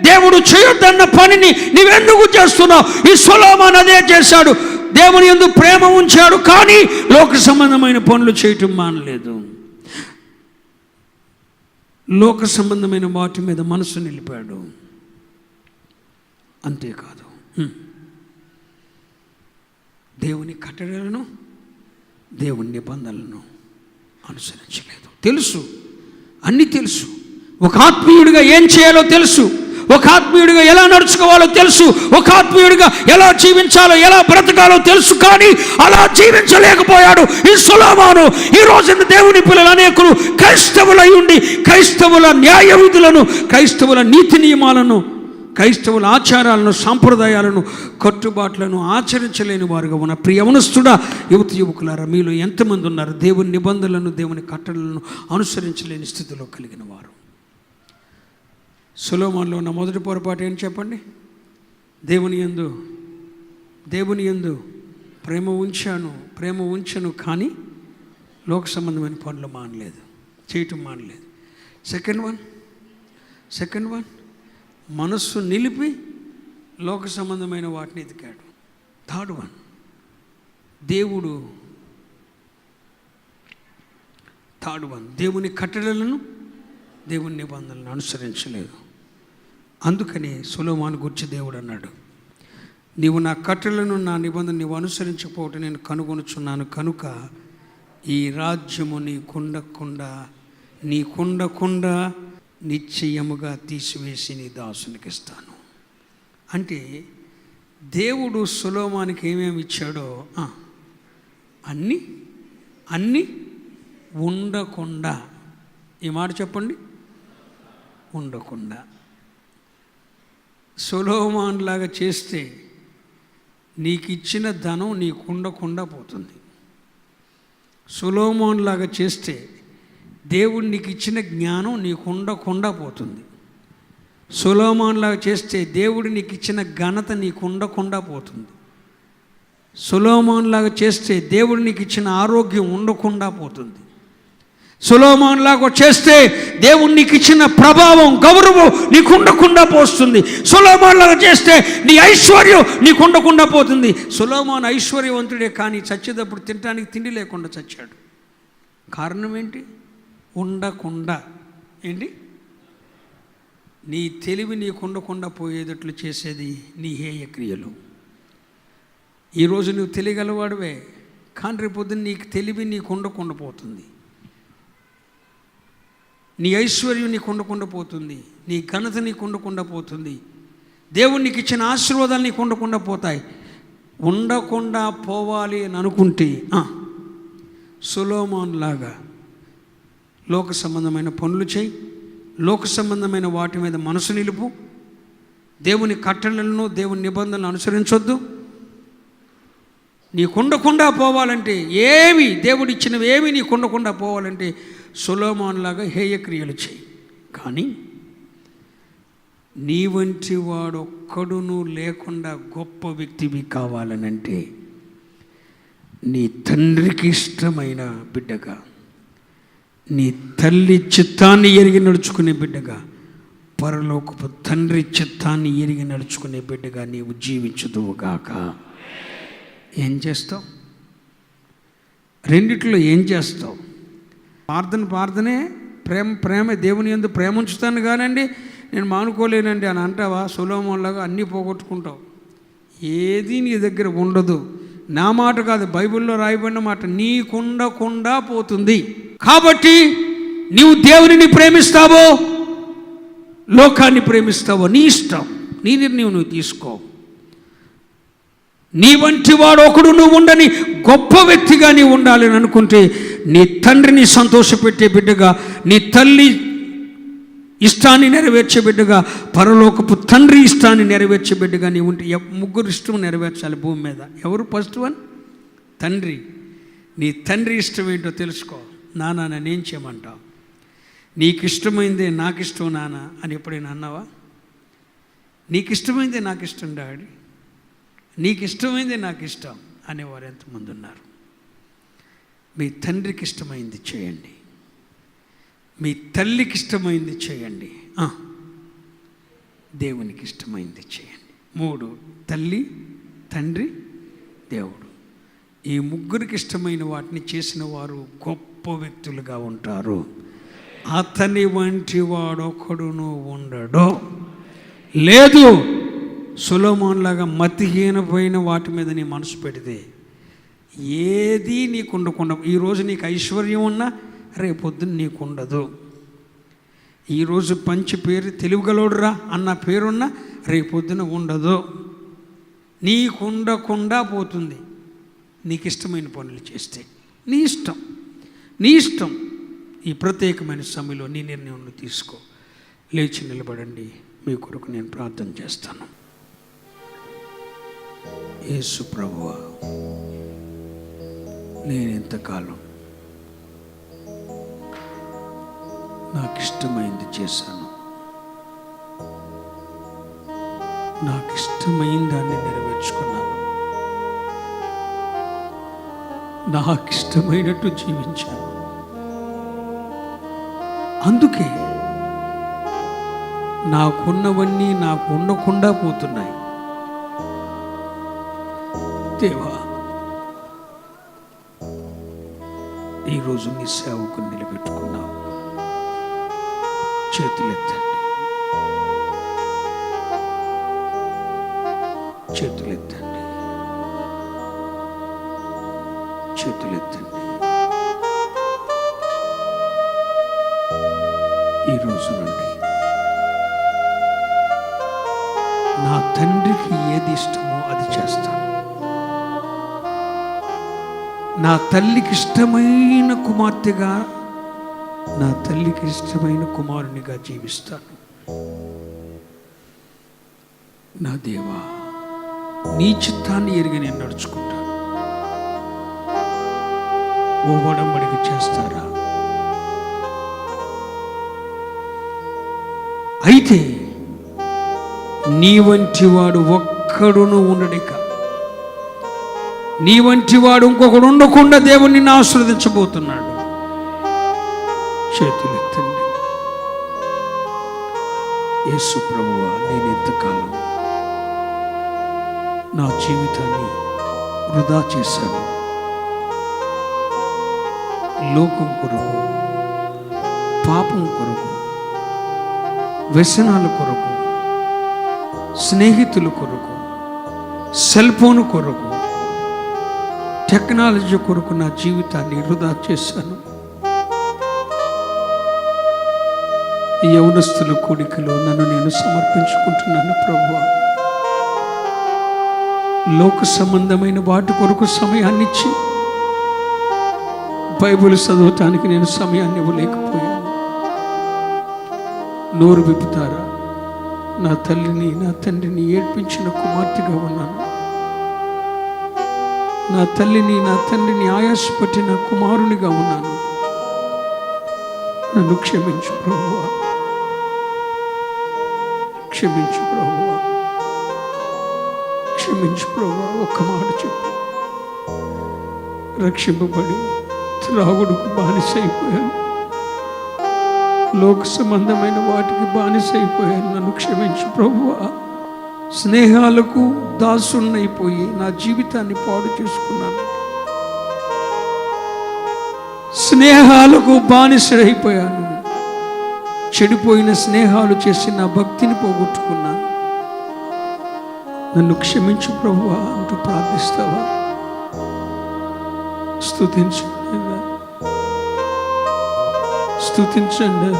దేవుడు చేయొద్దన్న పనిని నీవెందుకు చేస్తున్నావు? ఈ సొలొమోను అదే చేశాడు. దేవుని యందు ప్రేమ ఉంచాడు, కానీ లోక సంబంధమైన పనులు చేయటం మానలేదు. లోక సంబంధమైన వాటి మీద మనసు నిలిపాడు. అంతేకాదు, దేవుని కట్టడలను దేవుని నిబంధనలను అనుసరించలేదు. తెలుసు, అన్నీ తెలుసు. ఒక ఆత్మీయుడిగా ఏం చేయాలో తెలుసు, ఒక ఆత్మీయుడిగా ఎలా నడుచుకోవాలో తెలుసు, ఒక ఆత్మీయుడిగా ఎలా జీవించాలో ఎలా బ్రతకాలో తెలుసు, కానీ అలా జీవించలేకపోయాడు ఈ సొలొమోను. ఈ రోజున దేవుని పిల్లలు అనేకులు క్రైస్తవులై ఉండి క్రైస్తవుల న్యాయ విధులను, క్రైస్తవుల నీతి నియమాలను, క్రైస్తవుల ఆచారాలను, సాంప్రదాయాలను, కట్టుబాట్లను ఆచరించలేని వారుగా ఉన్న ప్రియవనస్తుడా, యువకులారా, మీలో ఎంతమంది ఉన్నారు దేవుని నిబంధనలను, దేవుని కట్టడలను అనుసరించలేని స్థితిలో కలిగిన వారు? సొలొమోనులో ఉన్న మొదటి పొరపాటు ఏంటి చెప్పండి? దేవుని యందు ప్రేమ ఉంచాను కానీ లోక సంబంధమైన పనులు చేయటం మానలేదు. సెకండ్ వన్ మనస్సు నిలిపి లోక సంబంధమైన వాటిని ఎతికాడు. థర్డ్ వన్ దేవుని కట్టడలను, దేవుని నిబంధనలను అనుసరించలేదు. అందుకని సొలొమోను గురించి దేవుడు అన్నాడు, నీవు నా కట్టడలను, నా నిబంధన నీవు అనుసరించకపోవటం నేను కనుగొనుచున్నాను కనుక ఈ రాజ్యము నీకుండకుండా నిశ్చయముగా తీసివేసి నీ దాసునికి ఇస్తాను. అంటే దేవుడు సొలొమోనుకి ఏమేమి ఇచ్చాడో అన్నీ ఉండకుండా, ఈ మాట చెప్పండి, ఉండకుండా. సొలొమోను లాగా చేస్తే నీకు ఇచ్చిన ధనం నీకు ఉండకుండా పోతుంది. సొలొమోను లాగా చేస్తే దేవుడు నీకు ఇచ్చిన జ్ఞానం నీకు ఉండకుండా పోతుంది. సొలొమోను లాగా చేస్తే దేవుడు నీకు ఇచ్చిన ఘనత నీకు ఉండకుండా పోతుంది. సొలొమోను లాగా చేస్తే దేవుడు నీకు ఇచ్చిన ఆరోగ్యం ఉండకుండా పోతుంది. సొలొమోను లాగా చేస్తే దేవుడు నీకు ఇచ్చిన ప్రభావం, గౌరవం నీకు ఉండకుండా పోస్తుంది. సొలొమోను లాగా చేస్తే నీ ఐశ్వర్యం నీకు ఉండకుండా పోతుంది. సొలొమోను ఐశ్వర్యవంతుడే కానీ చచ్చేటప్పుడు తినడానికి తిండి లేకుండా చచ్చాడు. కారణం ఏంటి? ఉండకుండా. ఏంటి? నీ తెలివి నీకు ఉండకుండా పోయేటట్లు చేసేది నీ హేయ క్రియలు. ఈరోజు నువ్వు తెలియగలవాడువే, కానీ రేపొద్దున నీకు తెలివి నీకు ఉండకుండా పోతుంది. నీ ఐశ్వర్యం నీకు ఉండకుండా పోతుంది. నీ ఘనత నీకు ఉండకుండా పోతుంది. దేవుడు నీకు ఇచ్చిన ఆశీర్వాదాలు నీకు ఉండకుండా పోతాయి. ఉండకుండా పోవాలి అని అనుకుంటే సొలొమోను లాగా లోక సంబంధమైన పనులు చేయి, లోక సంబంధమైన వాటి మీద మనసు నిలుపు, దేవుని కట్టడలను, దేవుని నిబంధనలను అనుసరించొద్దు. నీకుండకుండా పోవాలంటే దేవుడు ఇచ్చినవి ఏమి నీకుండకుండా పోవాలంటే సొలొమోను లాగా హేయక్రియలు చేయి. కానీ నీ వంటి వాడు ఒక్కడును లేకుండా గొప్ప వ్యక్తివి కావాలనంటే నీ తండ్రికి ఇష్టమైన బిడ్డగా, నీ తల్లి చిత్తాన్ని ఎరిగి నడుచుకునే బిడ్డగా, పరలోకపు తండ్రి చిత్తాన్ని ఎరిగి నడుచుకునే బిడ్డగా నీవు జీవించుదువుగాక. ఏం చేస్తావు? రెండిట్లో ఏం చేస్తావు? ప్రార్థనే ప్రేమ దేవుని యందు ప్రేమ ఉంచుతాను కానండి నేను మానుకోలేనండి అని అంటావా? సొలొమోనులాగా అన్నీ పోగొట్టుకుంటావు. ఏది నీ దగ్గర ఉండదు. నా మాట కాదు, బైబిల్లో రాయబడిన మాట, నీకుండకుండా పోతుంది. కాబట్టి నీవు దేవునిని ప్రేమిస్తావో లోకాన్ని ప్రేమిస్తావో నీ ఇష్టం, నీ నిర్ణయం నువ్వు తీసుకో. నీ వంటి వాడు ఒకడు నువ్వు ఉండని గొప్ప వ్యక్తిగా నీవు ఉండాలని అనుకుంటే, నీ తండ్రిని సంతోషపెట్టే బిడ్డగా, నీ తల్లి ఇష్టాన్ని నెరవేర్చే బిడ్డగా, పరలోకపు తండ్రి ఇష్టాన్ని నెరవేర్చే బిడ్డగా నీవు ఉంటే, ముగ్గురు ఇష్టం నెరవేర్చాలి భూమి మీద. ఎవరు? ఫస్ట్ వన్ తండ్రి. నీ తండ్రి ఇష్టం ఏంటో తెలుసుకో. నాన్న నేనేం చేయమంటావు? నీకు ఇష్టమైందే నాకు ఇష్టం నాన్న అని ఎప్పుడైనా అన్నావా? నీకు ఇష్టమైందే నాకు ఇష్టం డాడీ, నీకు ఇష్టమైందే నాకు ఇష్టం అనేవారు ఎంతమంది ఉన్నారు? మీ తండ్రికి ఇష్టమైంది చేయండి, మీ తల్లికి ఇష్టమైంది చేయండి, దేవునికి ఇష్టమైంది చేయండి. 3 తల్లి, తండ్రి, దేవుడు. ఈ ముగ్గురికి ఇష్టమైన వాటిని చేసిన వారు గొప్ప వ్యక్తులుగా ఉంటారు. అతని వంటి వాడొక్కడును ఉండడు. లేదు, సొలొమోనులాగా మతిహీనపోయిన వాటి మీద నీ మనసు పెడితే ఏది నీకు ఉండకుండా, ఈరోజు నీకు ఐశ్వర్యం ఉన్నా రేపొద్దున నీకు ఉండదు. ఈరోజు పంచి పేరు తెలివిగలోడురా అన్న పేరున్నా రేపొద్దున ఉండదు. నీకు ఉండకుండా పోతుంది. నీకు ఇష్టమైన పనులు చేస్తే నీ ఇష్టం. ఈ ప్రత్యేకమైన సమయంలో నీ నిర్ణయం తీసుకో. లేచి నిలబడండి. మీ కొరకు నేను ప్రార్థన చేస్తాను. యేసు ప్రభువా, నేను ఇంతకాలం నాకు ఇష్టమైంది చేశాను, నాకు ఇష్టమైన దాన్ని నెరవేర్చుకున్నాను, నాకు ఇష్టమైనట్టు జీవించాను. అందుకే నాకున్నవన్నీ నాకు ఉండకుండా పోతున్నాయి. దేవా, ఈరోజు నీ సేవకుని నిలబెట్టుకున్నావు. చేతులెత్తండి, చేతులెత్తండి, చేతులెత్తండి. ఈ రోజు నుండి నా తండ్రికి ఏది ఇష్టమో అది చేస్తాను. నా తల్లికి ఇష్టమైన కుమార్తెగా, నా తల్లికి ఇష్టమైన కుమారునిగా జీవిస్తాను. నా దేవా, నీ చిత్తాన్ని ఎరిగి నేను నడుచుకుంటాను. ఓ ఒడంబడిక చేస్తారా? అయితే నీ వంటి వాడు ఒక్కడును ఉండడిక, నీ వంటి వాడు ఇంకొకడు ఉండకుండా దేవుడు నిన్ను ఆశీర్వదించబోతున్నాడు. చేతులెత్తండి. యేసు ప్రభువా, నేను ఎంతకాలం నా జీవితాన్ని వృధా చేశాను. లోకం కొరకు, పాపం కొరకు, వ్యసనాల కొరకు, స్నేహితుల కొరకు, సెల్ ఫోన్ కొరకు, టెక్నాలజీ కొరకు నా జీవితాన్ని వృధా చేశాను. యవనస్తుల కూడికలో నన్ను నేను సమర్పించుకుంటున్నాను ప్రభువా. లోక సంబంధమైన వాటి కొరకు సమయాన్ని ఇచ్చి బైబిల్ చదవటానికి నేను సమయాన్ని ఇవ్వలేకపోయాను. నోరు విప్పుతారా? నా తల్లిని, నా తండ్రిని ఏడ్పించిన కుమార్తెగా ఉన్నాను. నా తల్లిని, నా తండ్రిని ఆయాసపట్టిన కుమారునిగా ఉన్నాను. నన్ను క్షమించు ప్రభువా, క్షమించు ప్రభువా, క్షమించు ప్రభువా. ఒక్క మాట చెప్పు. రక్షింపబడి త్రాగుడుకు బానిసైపోయాను, లోక సంబంధమైన వాటికి బానిసైపోయాను. నన్ను క్షమించు ప్రభువా. స్నేహాలకు దాసున్నైపోయి నా జీవితాన్ని పాడు చేసుకున్నాను. స్నేహాలకు బానిసైపోయాను. చెడిపోయిన స్నేహాలు చేసి నా భక్తిని పోగొట్టుకున్నాను. నన్ను క్షమించు ప్రభువా అంటూ ప్రార్థిస్తావా? స్తుతించండి, స్తుతించండి,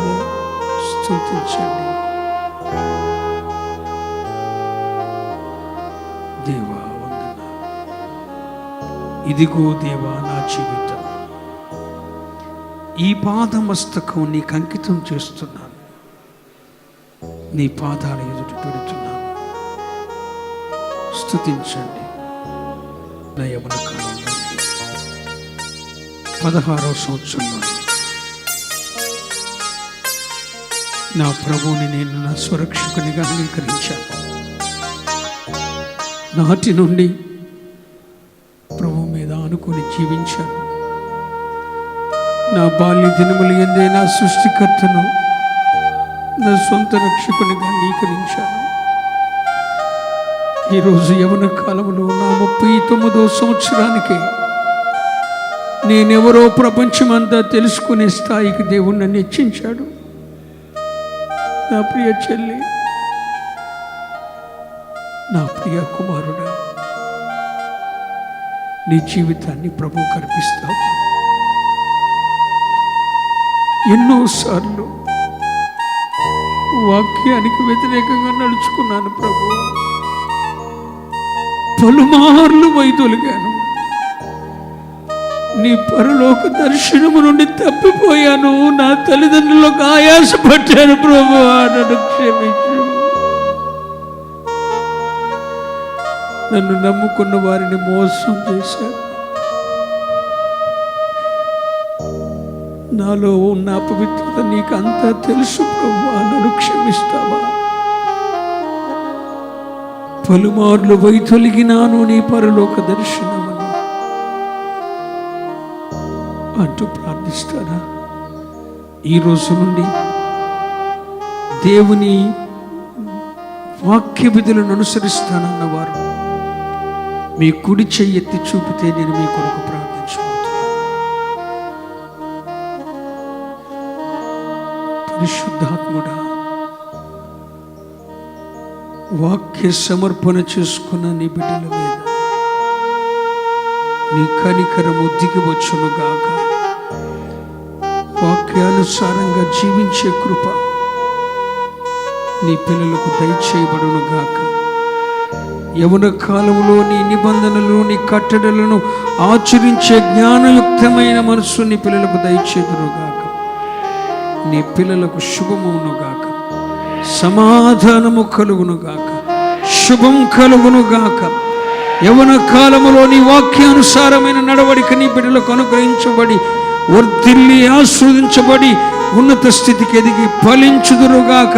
స్తుతించండి. దేవా వందనాలు. ఇదిగో దేవా నా జీవితం, ఈ పాదమస్తకం నీకు అంకితం చేస్తున్నాను. నీ పాదాల ఎదుట పెడుతున్నాను. స్తుతించండి. నా యవ్వన కాలంలో 16వ సంవత్సరంలో నా ప్రభువుని నేను నా సురక్షకునిగా అంగీకరించాను. నాటి నుండి ప్రభు మీద ఆనుకొని జీవించాను. నా బాల్య దినములు ఎందే నా సృష్టికర్తను నా సొంత రక్షకునిగా అంగీకరించాను. ఈరోజు యవన కాలంలో నా 39వ సంవత్సరానికి నేనెవరో ప్రపంచమంతా తెలుసుకునే స్థాయికి దేవుడు నన్ను హెచ్చించాడు. నా ప్రియ చెల్లి, నా ప్రియ కుమారుడా, నీ జీవితాన్ని ప్రభువుకు అర్పిస్తావు. ఎన్నోసార్లు వాక్యానికి వ్యతిరేకంగా నడుచుకున్నాను ప్రభు. పలుమార్లు వైదొలిగాను. నీ పరలోక దర్శనము నుండి తప్పిపోయాను. నా తల్లిదండ్రులకు ఆయాసపడ్డాను ప్రభు. నన్ను క్షమించు. నన్ను నమ్ముకున్న వారిని మోసం చేశారు. నాలో ఉన్న అపవిత్రత నీకు అంతా తెలుసు ప్రభువా, నన్ను క్షమిస్తావా? పలుమార్లు వైతొలిగినాను నీ పరలోక దర్శనమని అంటూ ప్రార్థిస్తారా? ఈ రోజు నుండి దేవుని వాక్య విధులను అనుసరిస్తానన్నవారు మీ కుడి చెయ్యి ఎత్తి చూపితే నేను మీ కొరకు ప్రార్థించబోతున్నాను. పరిశుద్ధాత్ముడా, వాక్య సమర్పణ చేసుకున్న నీ బిడ్డల మీద నీ కనికరము దిగి వచ్చును గాక. వాక్యానుసారంగా జీవించే కృప నీ పిల్లలకు దయచేయబడును గాక. యవన కాలంలో నీ నిబంధనలు, నీ కట్టడలను ఆచరించే జ్ఞానయుక్తమైన మనస్సు నీ పిల్లలకు దయచేదును గాక. నీ పిల్లలకు శుభమును గాక, సమాధానము కలుగును గాక, శుభం కలుగును గాక. యవన కాలములో నీ వాక్యానుసారమైన నడవడిక నీ బిడ్డలకు అనుగ్రహించబడి వర్ధిల్లి ఆస్వాదించబడి ఉన్నత స్థితికి ఎదిగి ఫలించుదురుగాక.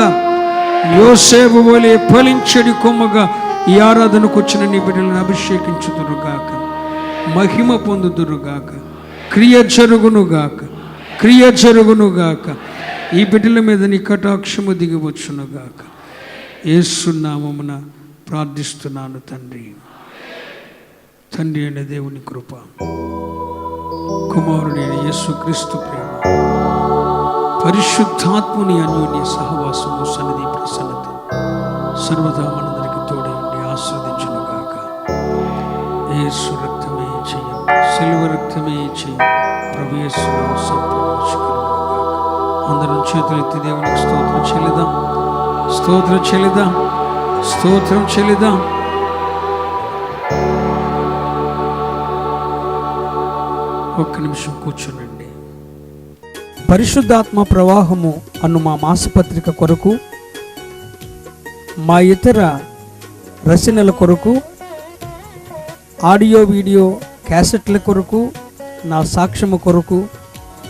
యోసేపు వలె ఫలించడి కొమ్మగా ఈ ఆరాధనకు వచ్చిన నీ బిడ్డలను అభిషేకించుదురుగాక, మహిమ పొందుదురుగాక, క్రియ జరుగునుగాక, క్రియ జరుగునుగాక. ఈ బిడ్డల మీద నీ కటాక్షము దిగివచ్చునుగాక. యేసు నామమున ప్రార్థిస్తున్నాను తండ్రి. తండ్రి అయిన దేవుని కృప, కుమారుడైన యేసుక్రీస్తు ప్రేమ, పరిశుద్ధాత్ముని అన్యోన్య సహవాసము, సన్నిధి, ప్రసన్నత సర్వదా మనందరికి తోడై ఉండి ఆస్వాదించునుగాక. యేసు రక్తమే చేయం, సిలువ రక్తమే చేయం, ప్రభు యేసు నామమున సంపూర్ణించుకొనుగాక. అందరం చేతులెత్తి దేవునికి స్తోత్రం చెల్లిద్దాం, స్తోత్రం చెల్లిద్దాం, స్తోత్రం చెల్లిద్దాం. ఒక్క నిమిషం కూర్చునండి. పరిశుద్ధాత్మ ప్రవాహము అను మా మాసపత్రిక కొరకు, మా ఇతర రచనల కొరకు, ఆడియో వీడియో క్యాసెట్ల కొరకు, నా సాక్ష్యము కొరకు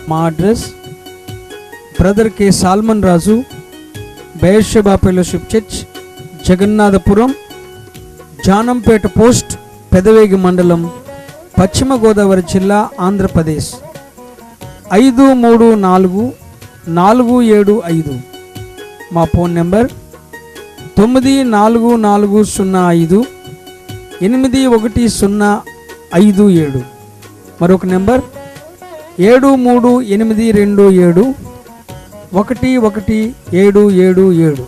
మా address brother K Solomon Raju, Beersheba fellowship church, Jagannathapuram, Janampet post, Pedavegi మండలం, పశ్చిమ గోదావరి జిల్లా, ఆంధ్రప్రదేశ్ 534475. మా ఫోన్ నెంబర్ 9445810557. మరొక నెంబర్ 738271177.